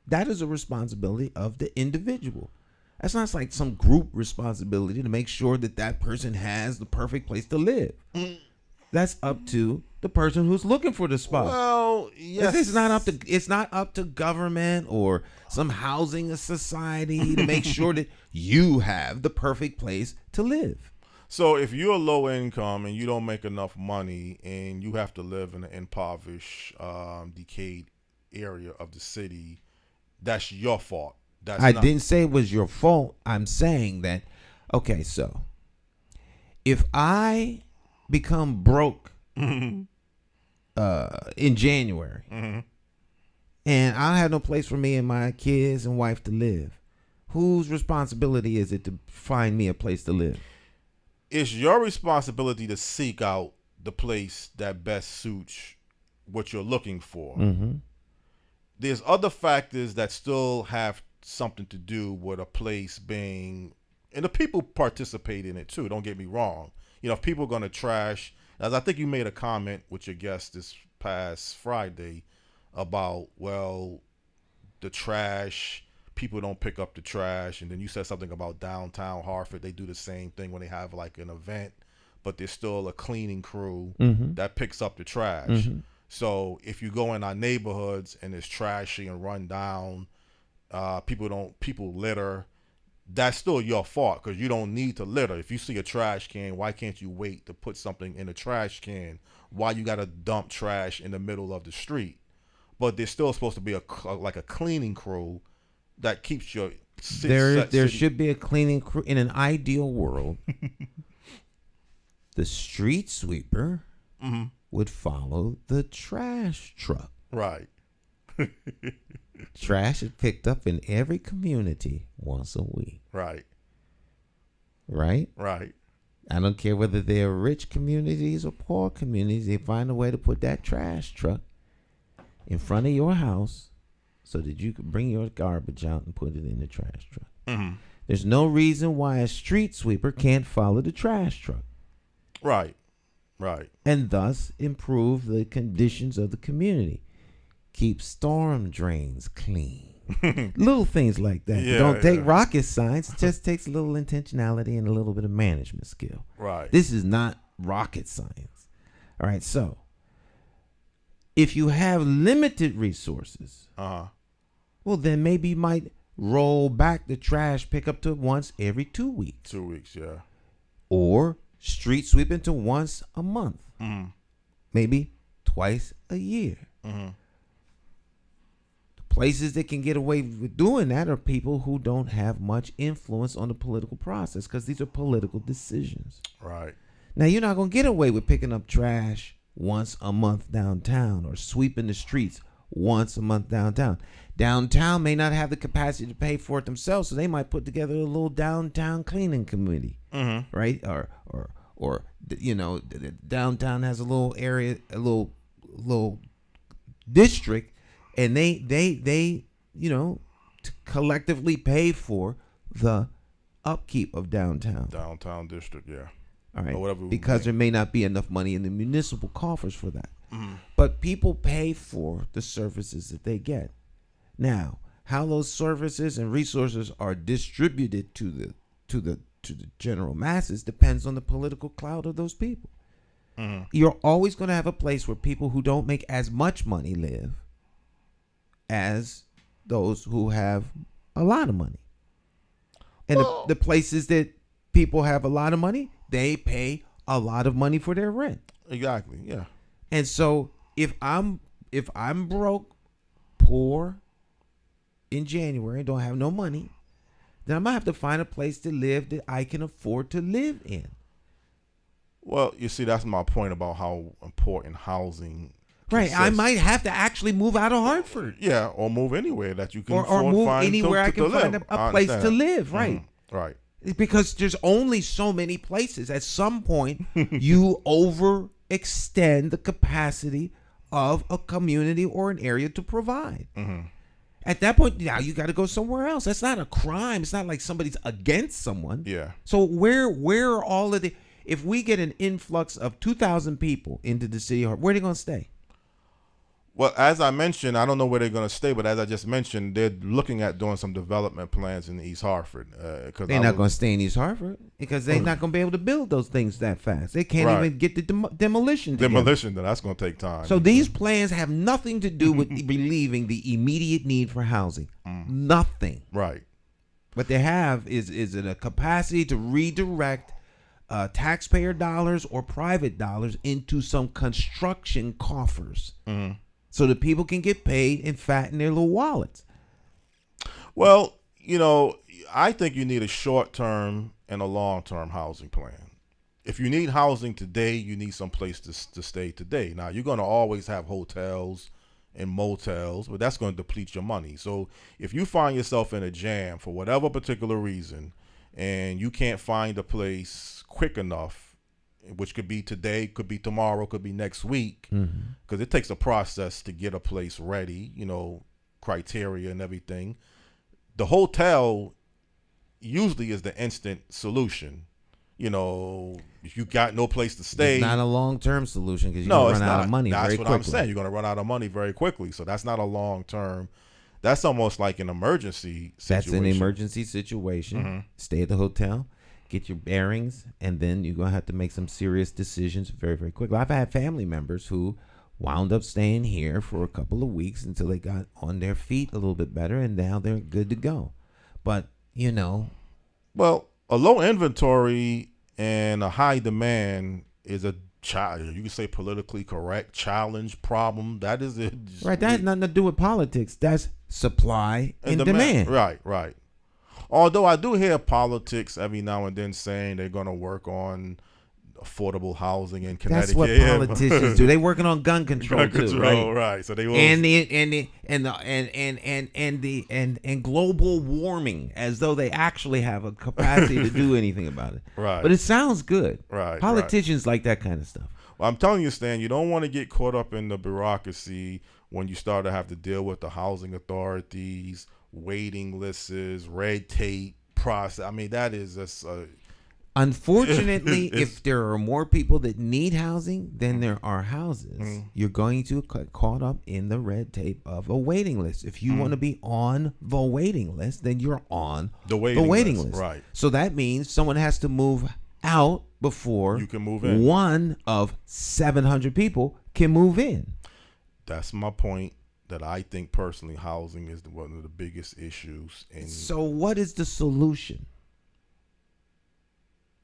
That is a responsibility of the individual. That's not like some group responsibility to make sure that that person has the perfect place to live. That's up to the person who's looking for the spot. Well, yes. It's not up to government or some housing society to make sure that you have the perfect place to live. So if you're low income and you don't make enough money and you have to live in an impoverished, decayed area of the city, that's your fault. I didn't say it was your fault. I'm saying that, okay, so if I become broke in January and I have no place for me and my kids and wife to live, whose responsibility is it to find me a place to live? It's your responsibility to seek out the place that best suits what you're looking for. There's other factors that still have something to do with a place being, and the people participate in it too, don't get me wrong. You know, if people are going to trash, as I think you made a comment with your guest this past Friday about, well, the trash, people don't pick up the trash, and then you said something about downtown Hartford, they do the same thing when they have like an event, but there's still a cleaning crew that picks up the trash. So if you go in our neighborhoods and it's trashy and run down, people litter, that's still your fault, because you don't need to litter. If you see a trash can, why can't you wait to put something in the trash can? Why you got to dump trash in the middle of the street? But there's still supposed to be a cleaning crew that keeps your there should be a cleaning crew. In an ideal world, the street sweeper would follow the trash truck. Right. Trash is picked up in every community once a week. Right. Right? Right. I don't care whether they're rich communities or poor communities. They find a way to put that trash truck in front of your house so that you can bring your garbage out and put it in the trash truck. There's no reason why a street sweeper can't follow the trash truck. Right. Right. And thus improve the conditions of the community. Keep storm drains clean. Little things like that. Yeah, Don't take yeah. rocket science. It just takes a little intentionality and a little bit of management skill. Right. This is not rocket science. All right. So if you have limited resources, well, then maybe you might roll back the trash pickup to once every 2 weeks. 2 weeks, yeah. Or street sweeping to once a month. Maybe twice a year. Places that can get away with doing that are people who don't have much influence on the political process, because these are political decisions. Right. Now, you're not going to get away with picking up trash once a month downtown or sweeping the streets once a month downtown. Downtown may not have the capacity to pay for it themselves, so they might put together a little downtown cleaning committee, right? Or you know, downtown has a little area, a little district, and they you know, collectively pay for the upkeep of downtown. Downtown district, yeah. All right, Or whatever because there may not be enough money in the municipal coffers for that. But people pay for the services that they get. Now, how those services and resources are distributed to the general masses depends on the political clout of those people. You're always going to have a place where people who don't make as much money live as those who have a lot of money. And the places that people have a lot of money, they pay a lot of money for their rent. Exactly, yeah. And so if I'm broke, poor in January and don't have no money, then I'm gonna have to find a place to live that I can afford to live in. Well, you see, that's my point about how important housing. Right, I might have to actually move out of Hartford. Yeah, or move anywhere that you can or afford move find anywhere to, I can to find live. a place to understand. live. Right. Right. Because there's only so many places. At some point, you overextend the capacity of a community or an area to provide. At that point, now you got to go somewhere else. That's not a crime. It's not like somebody's against someone. Yeah. So where are all of the? If we get an influx of 2,000 people into the city, where are they going to stay? Well, as I mentioned, I don't know where they're going to stay, but as I just mentioned, they're looking at doing some development plans in East Hartford. They're not going to stay in East Hartford because they're not going to be able to build those things that fast. They can't even get the demolition together. Demolition, that's going to take time. So these plans have nothing to do with relieving the immediate need for housing. Nothing. Right. What they have is a capacity to redirect taxpayer dollars or private dollars into some construction coffers. So that people can get paid and fatten their little wallets. Well, you know, I think you need a short-term and a long-term housing plan. If you need housing today, you need some place to stay today. Now, you're going to always have hotels and motels, but that's going to deplete your money. So if you find yourself in a jam for whatever particular reason and you can't find a place quick enough, which could be today, could be tomorrow, could be next week, because it takes a process to get a place ready, you know, criteria and everything. The hotel usually is the instant solution. You know, if you got no place to stay. It's not a long-term solution because you're going to run out of money very quickly. That's what I'm saying. You're going to run out of money very quickly. So that's not a long-term. That's almost like an emergency situation. That's an emergency situation. Stay at the hotel. Get your bearings, and then you're going to have to make some serious decisions very, very quickly. I've had family members who wound up staying here for a couple of weeks until they got on their feet a little bit better, and now they're good to go. But, you know. Well, a low inventory and a high demand is a you can say politically correct challenge problem. That is it. Right, that has nothing to do with politics. That's supply and demand. Right. Although I do hear politics every now and then saying they're going to work on affordable housing in Connecticut. That's what politicians do. They working on gun control too, right? So they will. And global warming, as though they actually have a capacity to do anything about it. Right. But it sounds good. Right. Politicians like that kind of stuff. Well, I'm telling you, Stan, you don't want to get caught up in the bureaucracy when you start to have to deal with the housing authorities, waiting lists, red tape process. I mean, that is just Unfortunately, if there are more people that need housing than there are houses, you're going to get caught up in the red tape of a waiting list. If you want to be on the waiting list, then you're on the waiting list. Right. So that means someone has to move out before you can move in. One of 700 people can move in. That's my point. That I think personally, housing is one of the biggest issues. So what is the solution?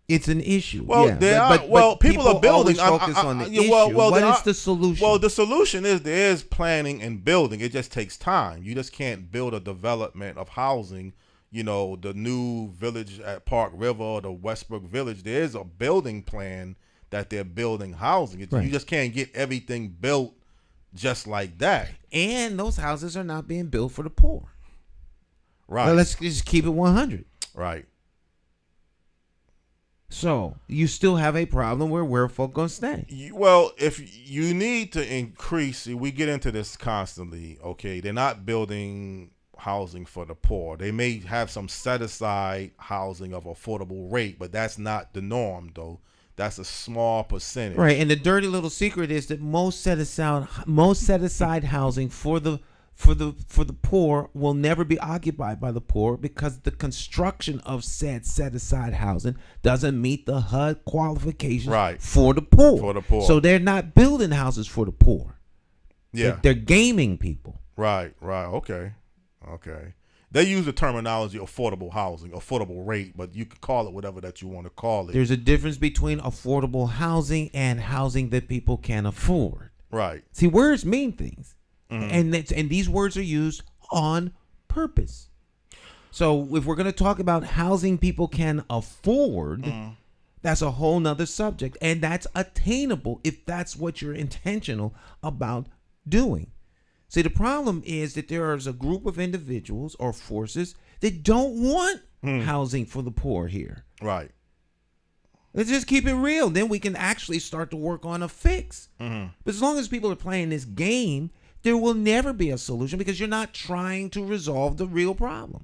It's an issue. Well, but people are building. Focus on the issue. Well, what is the solution? Well, the solution is there is planning and building. It just takes time. You just can't build a development of housing. You know, the new village at Park River or the Westbrook Village, there is a building plan that they're building housing. Right. You just can't get everything built just like that. And those houses are not being built for the poor. Right. Well, let's just keep it 100. Right. So you still have a problem where folk gonna stay. Well, if you need to increase, we get into this constantly. Okay, they're not building housing for the poor. They may have some set aside housing of affordable rate, but that's not the norm, though. That's a small percentage. Right, and the dirty little secret is that most set aside housing for the poor will never be occupied by the poor because the construction of said set aside housing doesn't meet the HUD qualifications for the poor. For the poor. So they're not building houses for the poor. Yeah. They're gaming people. Right. Okay. They use the terminology affordable housing, affordable rate, but you can call it whatever that you want to call it. There's a difference between affordable housing and housing that people can afford. Right. See, words mean things. And these words are used on purpose. So if we're going to talk about housing people can afford, that's a whole nother subject. And that's attainable if that's what you're intentional about doing. See, the problem is that there is a group of individuals or forces that don't want housing for the poor here. Right. Let's just keep it real. Then we can actually start to work on a fix. But as long as people are playing this game, there will never be a solution because you're not trying to resolve the real problem.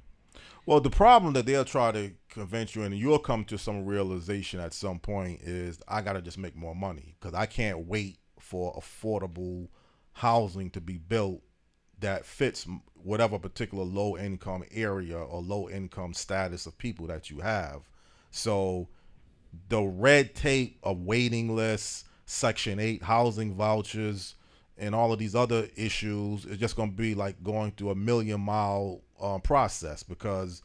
Well, the problem that they'll try to convince you in, and you'll come to some realization at some point, is I got to just make more money because I can't wait for affordable housing to be built that fits whatever particular low income area or low income status of people that you have. So the red tape of waiting lists, Section 8 housing vouchers, and all of these other issues is just going to be like going through a 1,000,000-mile process because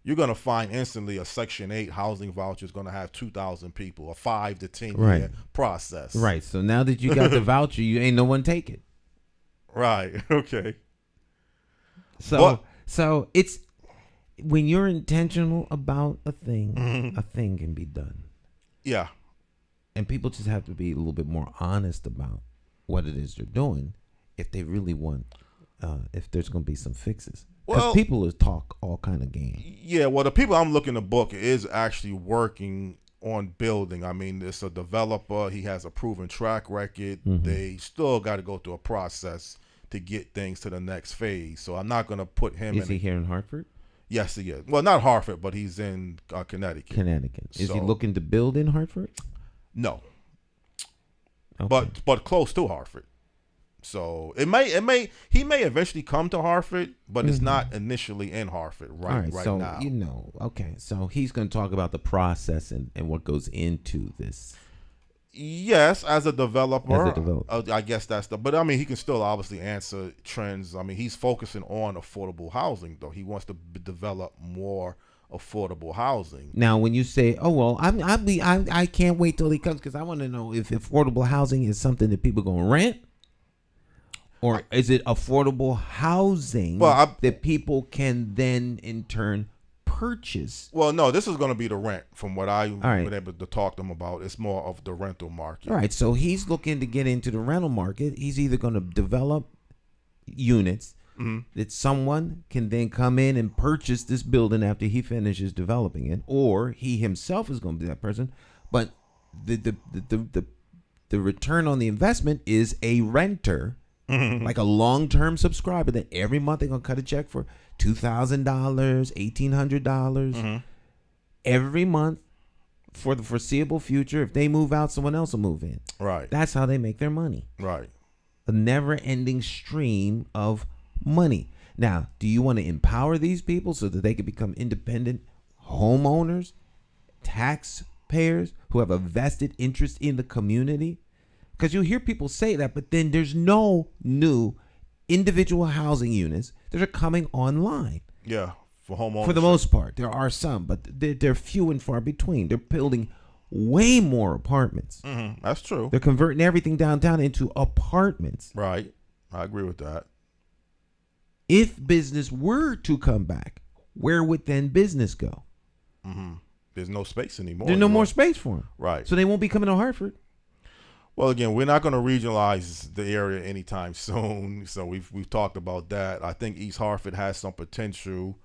you're going to find instantly a Section 8 housing voucher is going to have 2,000 people, a 5 to 10 year process. Right. So now that you got the voucher, you ain't no one take it. Right. Okay. So it's when you're intentional about a thing, a thing can be done. Yeah. And people just have to be a little bit more honest about what it is they're doing if they really want, if there's going to be some fixes. Because people will talk all kind of game. Yeah, well, the people I'm looking to book is actually working on building. I mean, it's a developer. He has a proven track record. They still got to go through a process to get things to the next phase. So I'm not going to put him in. Is he here in Hartford? Yes, he is. Well, not Hartford, but he's in Connecticut. Is he looking to build in Hartford? No. Okay. But close to Hartford. So he may eventually come to Hartford, but it's not initially in Hartford right now. Okay. So he's going to talk about the process and what goes into this. Yes, as a developer. I guess but I mean, he can still obviously answer trends. I mean, he's focusing on affordable housing, though. He wants to develop more affordable housing. Now, when you say, "Oh well, I can't wait till he comes," because I want to know if affordable housing is something that people gonna rent, or is it affordable housing that people can then in turn purchase? Well, no, this is going to be the rent. From what I've been able to talk to him about, it's more of the rental market. All right, so he's looking to get into the rental market. He's either going to develop units that someone can then come in and purchase this building after he finishes developing it, or he himself is going to be that person. But the return on the investment is a renter, like a long-term subscriber that every month they're going to cut a check for $2,000, $1,800 every month. for the foreseeable future. If they move out, someone else will move in. Right. That's how they make their money. Right. A never-ending stream of money. Now, do you want to empower these people so that they can become independent homeowners, taxpayers who have a vested interest in the community? Because you hear people say that, but then there's no new individual housing units that are coming online. Yeah, for homeowners. For the most part, there are some, but they're few and far between. They're building way more apartments. Mm-hmm. That's true. They're converting everything downtown into apartments. Right. I agree with that. If business were to come back, where would then business go? Mm-hmm. There's no space anymore. There's no more space for them. Right. So they won't be coming to Hartford. Well, again, we're not going to regionalize the area anytime soon. So we've talked about that. I think East Hartford has some potential.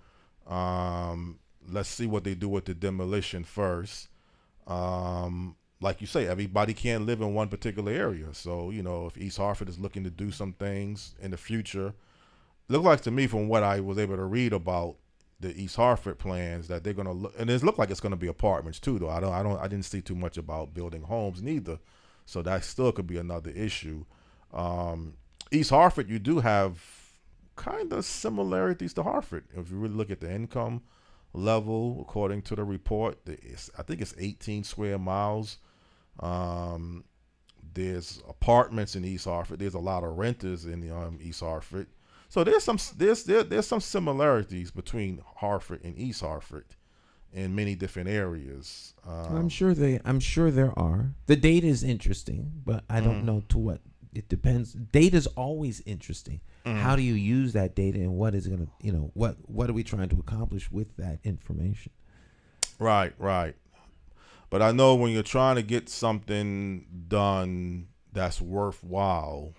Let's see what they do with the demolition first. Like you say, everybody can't live in one particular area. So, if East Hartford is looking to do some things in the future, it looks like to me from what I was able to read about the East Hartford plans that they're going to look, and it looks like it's going to be apartments too, though. I didn't see too much about building homes neither. So that still could be another issue. East Hartford, you do have kind of similarities to Hartford. If you really look at the income level, according to the report, I think it's 18 square miles. There's apartments in East Hartford. There's a lot of renters in East Hartford. So there's some similarities between Hartford and East Hartford in many different areas. I'm sure there are. The data is interesting, but I don't know to what it depends. Data is always interesting. How do you use that data, and what is going to, what are we trying to accomplish with that information? Right. But I know when you're trying to get something done that's worthwhile,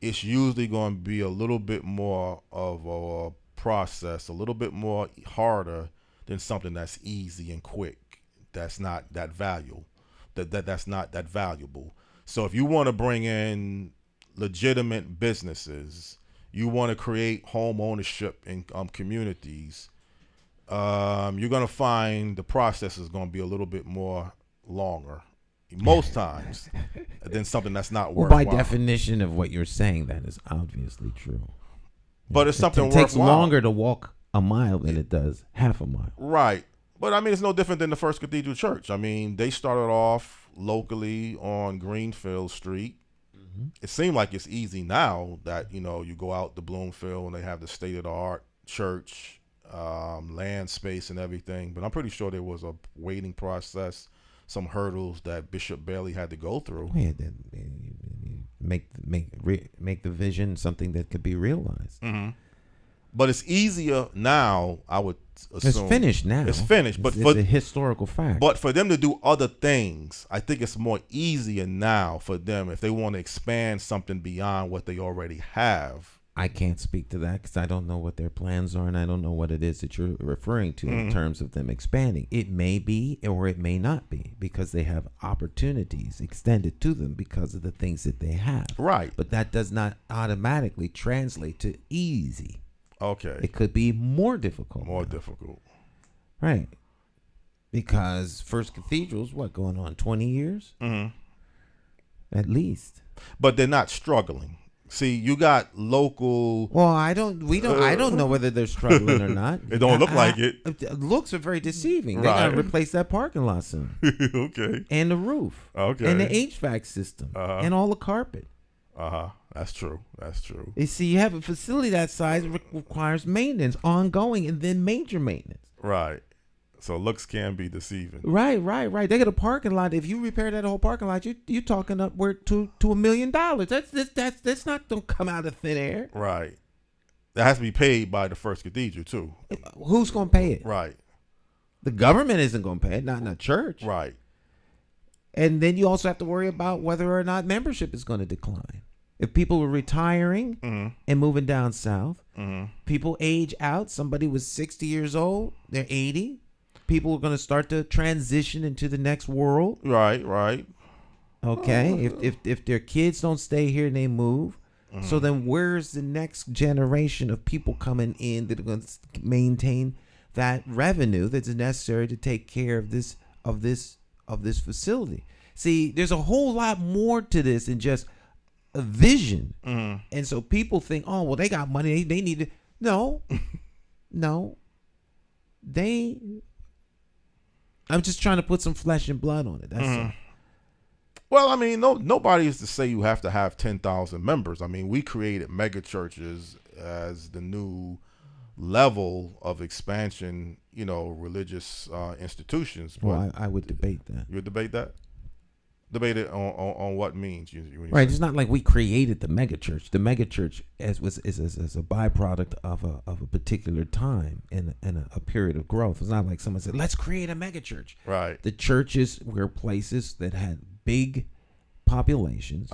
it's usually going to be a little bit more of a process, a little bit more harder than something that's easy and quick. That's not that valuable. That's not that valuable. So if you want to bring in legitimate businesses, you want to create home ownership in communities, you're going to find the process is going to be a little bit more longer most times than something that's not worthwhile. By definition of what you're saying, that is obviously true. But it's something it takes worthwhile. longer to walk a mile than it does half a mile. Right. But I mean, it's no different than the First Cathedral Church. I mean, they started off locally on Greenfield Street. It seemed like it's easy now that, you go out to Bloomfield and they have the state-of-the-art church, land space and everything. But I'm pretty sure there was a waiting process, some hurdles that Bishop Bailey had to go through. Yeah, make the vision something that could be realized. Mm-hmm. But it's easier now, I would assume. It's finished now. It's finished. But it's a historical fact. But for them to do other things, I think it's more easier now for them if they want to expand something beyond what they already have. I can't speak to that because I don't know what their plans are, and I don't know what it is that you're referring to in terms of them expanding. It may be or it may not be because they have opportunities extended to them because of the things that they have. Right. But that does not automatically translate to easy. Okay. It could be more difficult. More difficult. Right. Because First Cathedral's going on 20 years? Mm-hmm. At least. But they're not struggling. See, you got local. Well, I don't know whether they're struggling or not. It don't look like it. Looks are very deceiving. They Right. gotta replace that parking lot soon. Okay. And the roof. Okay. And the HVAC system. Uh-huh. And all the carpet. That's true. You see, you have a facility that size requires maintenance, ongoing, and then major maintenance. Right. So looks can be deceiving. Right. They got a parking lot. If you repair that whole parking lot, you're talking upward to $1 million. That's not gonna come out of thin air. Right. That has to be paid by the First Cathedral too. Who's gonna pay it? Right. The government isn't gonna pay it, not in a church. Right. And then you also have to worry about whether or not membership is going to decline. If people were retiring and moving down south, people age out. Somebody was 60 years old, they're 80. People are going to start to transition into the next world. Right. Okay. If their kids don't stay here and they move, so then where's the next generation of people coming in that are going to maintain that revenue that's necessary to take care of this of this facility. See, there's a whole lot more to this than just a vision. And so people think, oh, well, they got money. They need to. No, no. I'm just trying to put some flesh and blood on it. That's all. Well, I mean, nobody is to say you have to have 10,000 members. I mean, we created mega churches as the new level of expansion, religious institutions. Well, I would debate that. You would debate that? Debate it on what means. Right. It's not like we created the megachurch. The megachurch is a byproduct of a particular time in a period of growth. It's not like someone said, let's create a megachurch. Right. The churches were places that had big populations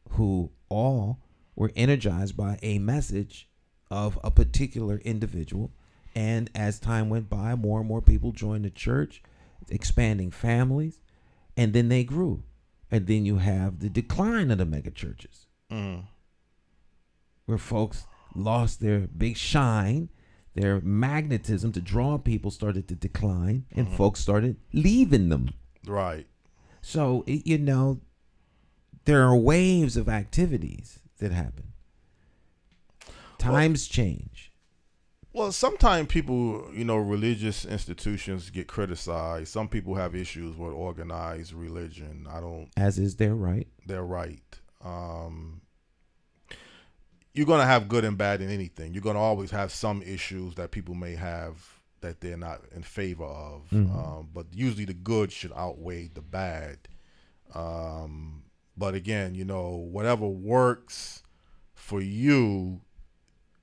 who all were energized by a message of a particular individual. And as time went by, more and more people joined the church, expanding families. And then they grew. And then you have the decline of the megachurches, where folks lost their big shine, their magnetism to draw people started to decline, and folks started leaving them. Right. So, there are waves of activities that happen. Times change. Well, sometimes people, religious institutions get criticized. Some people have issues with organized religion. As is their right. They're right. You're going to have good and bad in anything. You're going to always have some issues that people may have that they're not in favor of. But usually the good should outweigh the bad. But again, whatever works for you,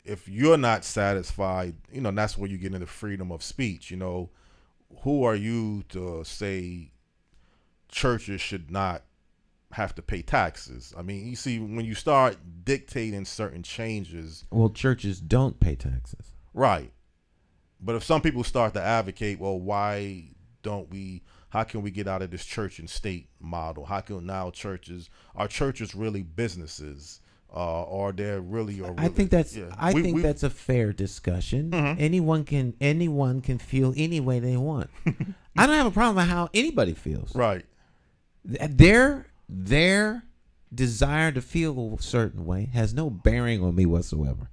if you're not satisfied, that's where you get into freedom of speech. Who are you to say churches should not have to pay taxes? I mean, you see, when you start dictating certain changes. Well, churches don't pay taxes. Right. But if some people start to advocate, well, how can we get out of this church and state model? How can now are churches really businesses? Or they're really, I think that's that's a fair discussion. Anyone can feel any way they want. I don't have a problem with how anybody feels. Right. Their desire to feel a certain way has no bearing on me whatsoever.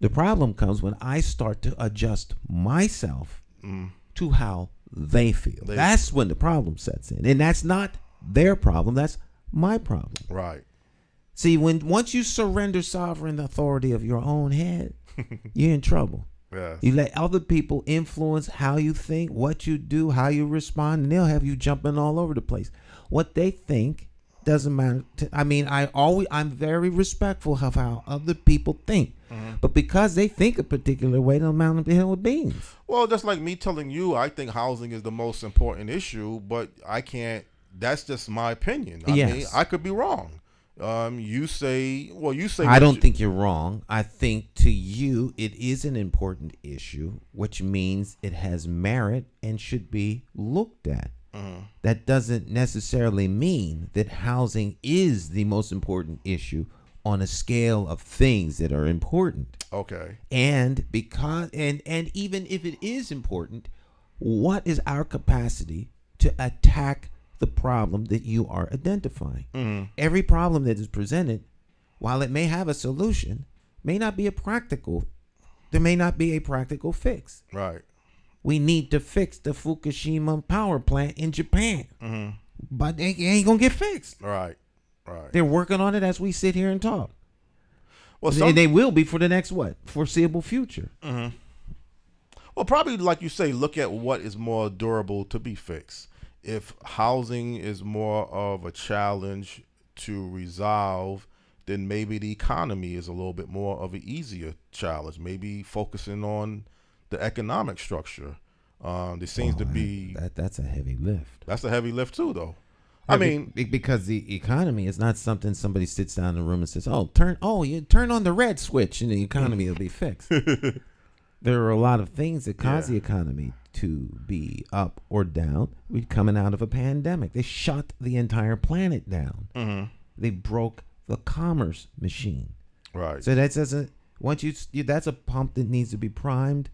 The problem comes when I start to adjust myself to how they feel. That's when the problem sets in, and that's not their problem. That's my problem. Right. See, once you surrender sovereign authority of your own head, you're in trouble. Yes. You let other people influence how you think, what you do, how you respond, and they'll have you jumping all over the place. What they think doesn't matter. I'm very respectful of how other people think, but because they think a particular way, don't amount to hell with beans. Well, just like me telling you, I think housing is the most important issue, but I can't. That's just my opinion. I mean, I could be wrong. You say. I don't think you're wrong. I think to you it is an important issue, which means it has merit and should be looked at. That doesn't necessarily mean that housing is the most important issue on a scale of things that are important. Okay. And even if it is important, what is our capacity to attack the problem that you are identifying? Every problem that is presented, while it may have a solution, may not be there may not be a practical fix. Right. We need to fix the Fukushima power plant in Japan, but it ain't gonna get fixed. Right. They're working on it as we sit here and talk. Well, and they will be for the next foreseeable future. Well, probably like you say, look at what is more durable to be fixed. If housing is more of a challenge to resolve, then maybe the economy is a little bit more of an easier challenge. Maybe focusing on the economic structure. There seems to be that's a heavy lift. That's a heavy lift too, though. Because the economy is not something somebody sits down in the room and says, you turn on the red switch and the economy will be fixed. There are a lot of things that cause the economy to be up or down. We're coming out of a pandemic. They shut the entire planet down. They broke the commerce machine. Right. So that's a pump that needs to be primed,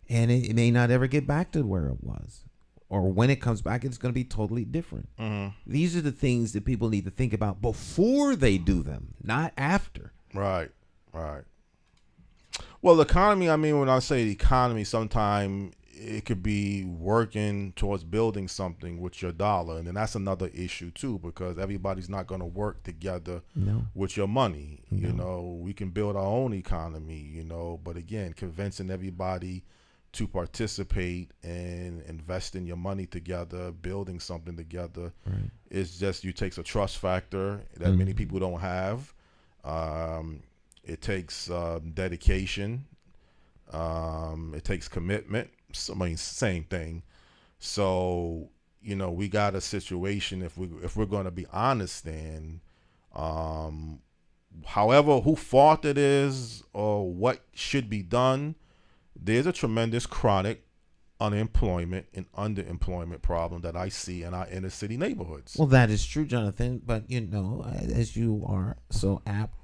and it may not ever get back to where it was. or when it comes back, it's going to be totally different. These are the things that people need to think about before they do them, not after. Right. Well, the economy, I mean, when I say the economy, sometimes it could be working towards building something with your dollar. And then that's another issue, too, because everybody's not going to work together with your money. You know, we can build our own economy, you know, but again, convincing everybody to participate and invest in your money together, building something together, it's just, you takes a trust factor that many people don't have. It takes dedication. It takes commitment. I mean, same thing. So, you know, we got a situation, if we're going to be honest, then, however, who fault it is or what should be done, there's a tremendous chronic unemployment and underemployment problem that I see in our inner city neighborhoods. Well, that is true, Jonathan. But, you know, as you are so apt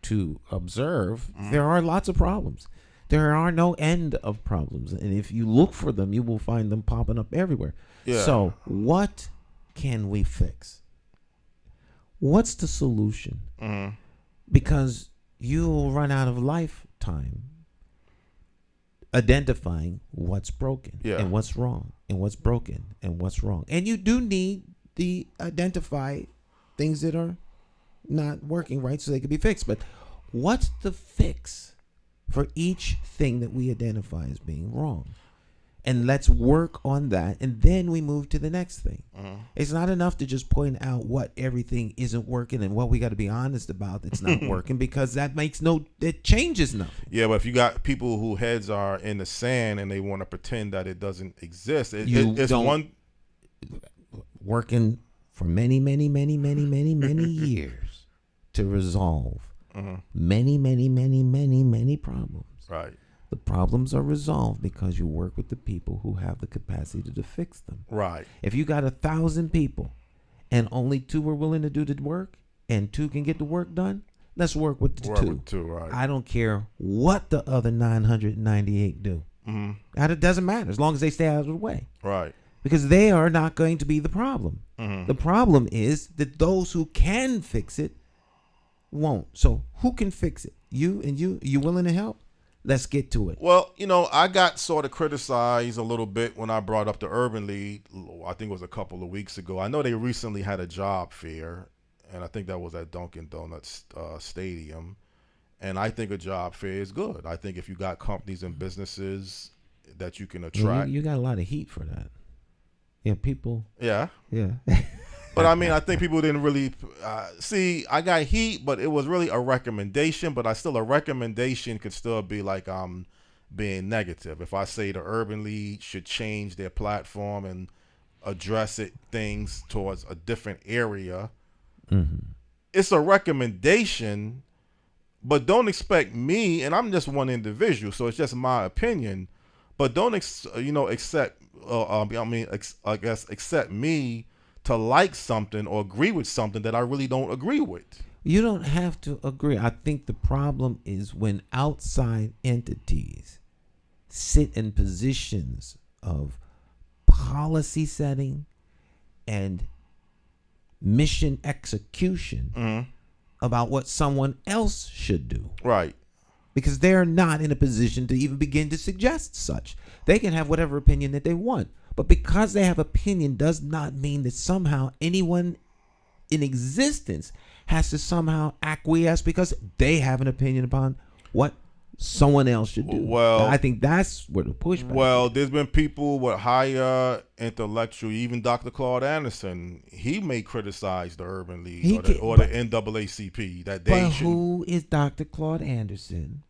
to observe, there are lots of problems. There are no end of problems. And if you look for them, you will find them popping up everywhere. Yeah. So what can we fix? What's the solution? Because you'll run out of lifetime identifying what's broken and what's wrong and what's broken and what's wrong. And you do need to identify things that are not working right so they can be fixed. But what's the fix for each thing that we identify as being wrong? And let's work on that, and then we move to the next thing. It's not enough to just point out what everything isn't working and what we got to be honest about that's not working, because it changes nothing. Yeah, but if you got people who heads are in the sand and they want to pretend that it doesn't exist, it's one working for many years to resolve many problems. Right. The problems are resolved because you work with the people who have the capacity to fix them. Right. If you got 1,000 people and only 2 are willing to do the work and 2 can get the work done, let's work with the 2. Right. I don't care what the other 998 do. It doesn't matter as long as they stay out of the way. Right. Because they are not going to be the problem. The problem is that those who can fix it won't. So who can fix it? You and you? Are you willing to help? Let's get to it. Well, you know, I got sort of criticized a little bit when I brought up the Urban League. I think it was a couple of weeks ago. I know they recently had a job fair, and I think that was at Dunkin' Donuts Stadium. And I think a job fair is good. I think if you got companies and businesses that you can attract. You got a lot of heat for that. Yeah, people. Yeah. Yeah. But I mean, I think people didn't really see. I got heat, but it was really a recommendation. But a recommendation could still be like being negative. If I say the Urban League should change their platform and address things towards a different area, it's a recommendation. But don't expect me, and I'm just one individual, so it's just my opinion. But don't accept me to like something or agree with something that I really don't agree with. You don't have to agree. I think the problem is when outside entities sit in positions of policy setting and mission execution about what someone else should do. Right. Because they're not in a position to even begin to suggest such. They can have whatever opinion that they want. But because they have opinion does not mean that somehow anyone in existence has to somehow acquiesce because they have an opinion upon what someone else should do. Well, I think that's where the pushback. Well, there's been people with higher intellectual, even Dr. Claude Anderson, he may criticize the Urban League or the NAACP that they should. But who is Dr. Claude Anderson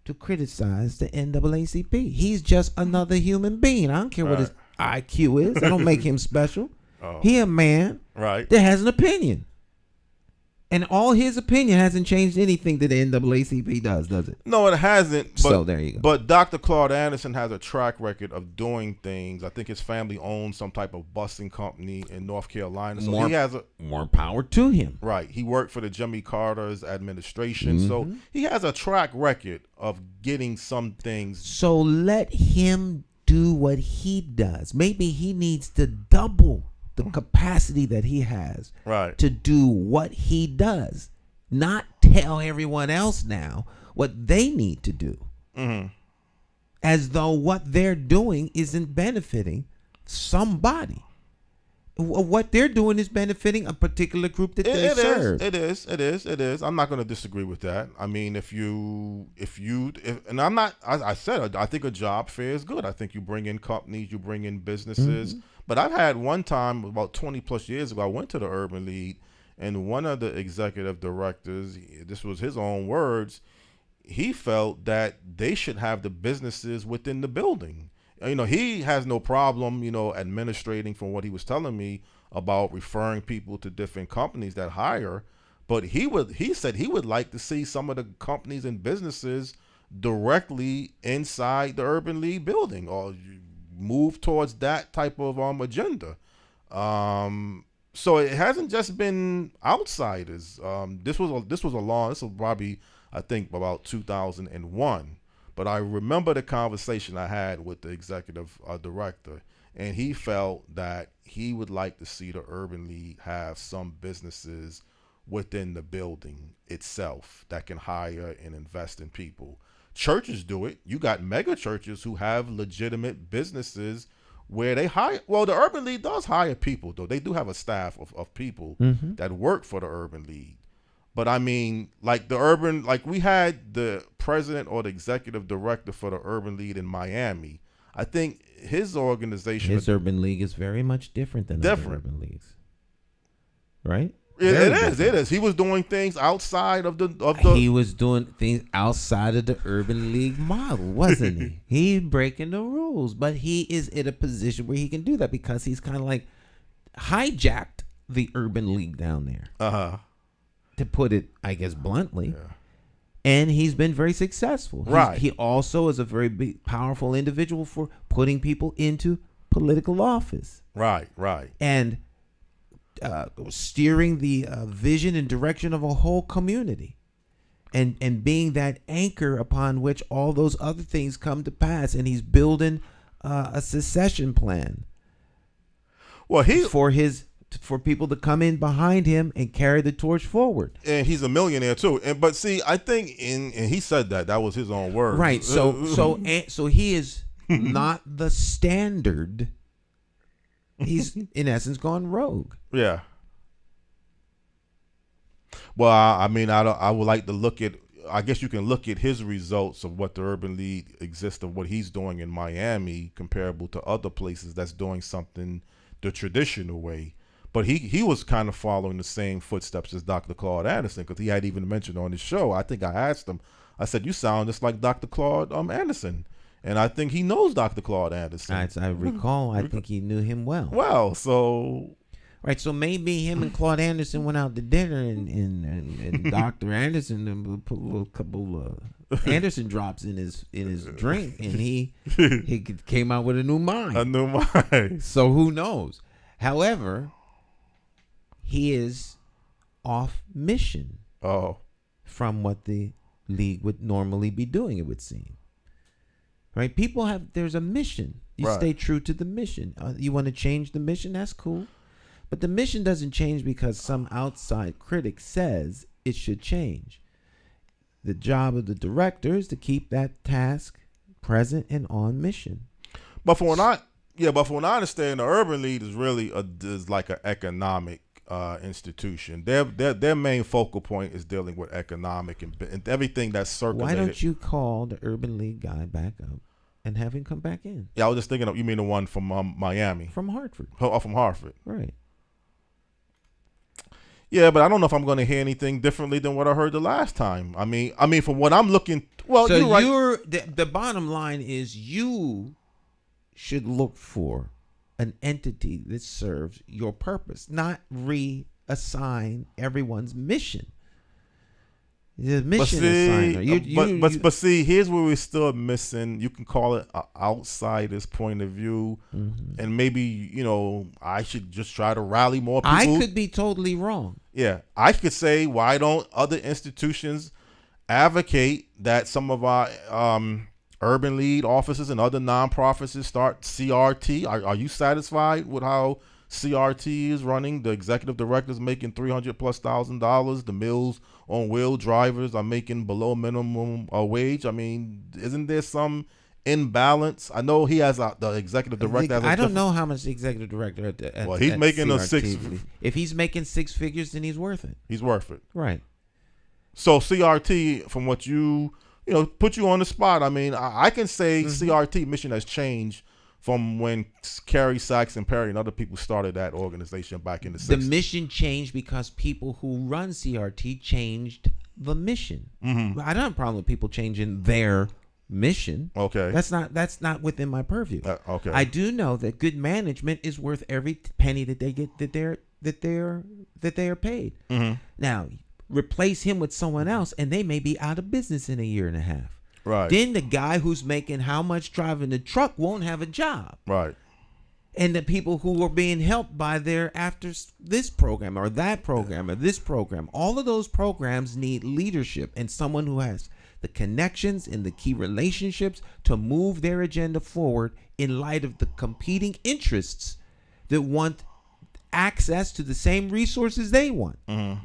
to criticize the NAACP? He's just another human being. I don't care what his IQ is. I don't make him special. He a man that has an opinion. And all his opinion hasn't changed anything that the NAACP does it? No, it hasn't. But, so there you go. But Dr. Claude Anderson has a track record of doing things. I think his family owns some type of busing company in North Carolina. So he has more power to him. Right. He worked for the Jimmy Carter's administration. So he has a track record of getting some things. So let him do what he does. Maybe he needs to double the capacity that he has Right. to do what he does, not tell everyone else now what they need to do. Mm-hmm. As though what they're doing isn't benefiting somebody. What they're doing is benefiting a particular group that they serve. It is. I'm not going to disagree with that. I mean, and I'm not. I said I think a job fair is good. I think you bring in companies, you bring in businesses. Mm-hmm. But I've had one time about 20 plus years ago, I went to the Urban League, and one of the executive directors, this was his own words, he felt that they should have the businesses within the building. He has no problem, administrating, from what he was telling me, about referring people to different companies that hire. But he said he would like to see some of the companies and businesses directly inside the Urban League building, or move towards that type of agenda. So it hasn't just been outsiders. This was probably, I think, about 2001. But I remember the conversation I had with the executive director, and he felt that he would like to see the Urban League have some businesses within the building itself that can hire and invest in people. Churches do it. You got mega churches who have legitimate businesses where they hire. Well, the Urban League does hire people, though. They do have a staff of people that work for the Urban League. But I mean, like we had the president or the executive director for the Urban League in Miami. I think his organization, Urban League, is very much different than other urban leagues, right? It is. He was doing things outside of the. He was doing things outside of the Urban League model, wasn't he? He's breaking the rules, but he is in a position where he can do that because he's kind of like hijacked the Urban League down there. To put it, I guess, bluntly. Yeah. And he's been very successful. Right. He also is a very big, powerful individual for putting people into political office. Right. And steering the vision and direction of a whole community. And being that anchor upon which all those other things come to pass. And he's building a succession plan. Well, for people to come in behind him and carry the torch forward. And he's a millionaire too. But see, I think and he said that was his own word. Right. So he is not the standard. He's in essence gone rogue. Yeah. Well, I mean, I would like to look at. I guess you can look at his results of what the Urban League exists, of what he's doing in Miami, comparable to other places that's doing something the traditional way. But he was kind of following the same footsteps as Dr. Claude Anderson, because he had even mentioned on his show, I think I asked him, I said, you sound just like Dr. Claude Anderson. And I think he knows Dr. Claude Anderson. I recall, I think he knew him well. Well, so... Right, so maybe him and Claude Anderson went out to dinner and Dr. Anderson put a little couple Anderson drops in his drink, and he came out with a new mind. A new mind. So who knows? However... he is off mission from what the league would normally be doing, it would seem. Right? There's a mission. You stay true to the mission. You want to change the mission? That's cool. But the mission doesn't change because some outside critic says it should change. The job of the director is to keep that task present and on mission. But from what I understand, the Urban League is really is like an economic institution. Their main focal point is dealing with economic and everything that's circulated. Why don't you call the Urban League guy back up and have him come back in? Yeah, I was just thinking of, you mean the one from Miami? From Hartford. Oh, from Hartford. Right. Yeah, but I don't know if I'm going to hear anything differently than what I heard the last time. I mean, from what I'm looking, well, so you're right. The bottom line is you should look for an entity that serves your purpose, not reassign everyone's mission. The mission assigner. But see, here's where we're still missing. You can call it an outsider's point of view, and maybe I should just try to rally more people. I could be totally wrong. Yeah, I could say, why don't other institutions advocate that some of our urban lead offices and other nonprofits start CRT. Are you satisfied with how CRT is running? The executive directors making $300,000+. The Meals on Wheel drivers are making below minimum wage. I mean, isn't there some imbalance? I know he has the executive director. I don't know how much the executive director he's making CRT, a six. If he's making six figures, then he's worth it. He's worth it. Right. So CRT, from what put you on the spot. I mean, I can say CRT mission has changed from when Kerry Sachs and Perry and other people started that organization back in the 60s. The mission changed because people who run CRT changed the mission. I don't have a problem with people changing their mission. Okay. That's not within my purview. Okay. I do know that good management is worth every penny that they get, that they are paid. Now, replace him with someone else and they may be out of business in a year and a half. Right. Then the guy who's making how much driving the truck won't have a job. Right. And the people who are being helped by their after this program or that program or this program, all of those programs need leadership and someone who has the connections and the key relationships to move their agenda forward in light of the competing interests that want access to the same resources they want.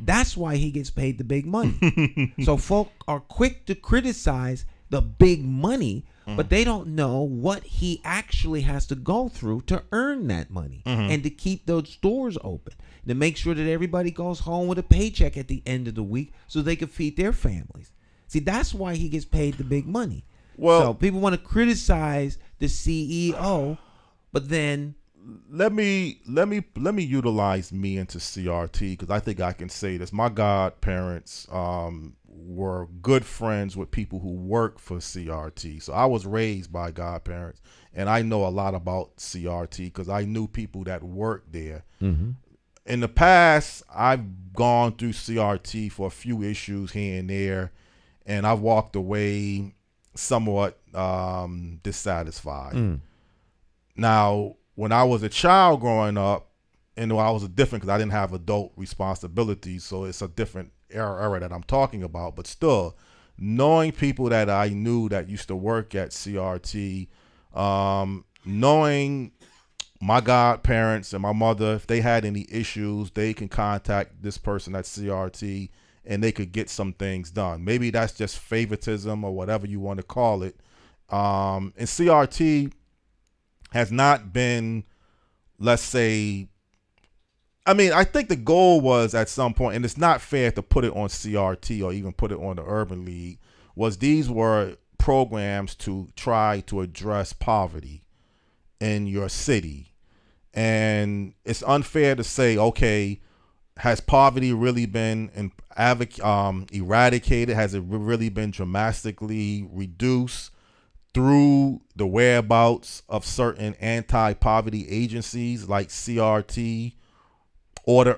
That's why he gets paid the big money. So folk are quick to criticize the big money, but they don't know what he actually has to go through to earn that money and to keep those doors open, to make sure that everybody goes home with a paycheck at the end of the week so they can feed their families. See, that's why he gets paid the big money. Well, so people want to criticize the CEO, but then let me utilize me into CRT because I think I can say this. My godparents were good friends with people who work for CRT. So I was raised by godparents, and I know a lot about CRT because I knew people that worked there. In the past, I've gone through CRT for a few issues here and there, and I've walked away somewhat dissatisfied. Now, when I was a child growing up, and I was different because I didn't have adult responsibilities, so it's a different era that I'm talking about. But still, knowing people that I knew that used to work at CRT, knowing my godparents and my mother, if they had any issues, they can contact this person at CRT and they could get some things done. Maybe that's just favoritism or whatever you want to call it. And CRT has not been, let's say, I mean, I think the goal was at some point, and it's not fair to put it on CRT or even put it on the Urban League, was these were programs to try to address poverty in your city. And it's unfair to say, okay, has poverty really been eradicated? Has it really been dramatically reduced through the whereabouts of certain anti-poverty agencies like CRT or the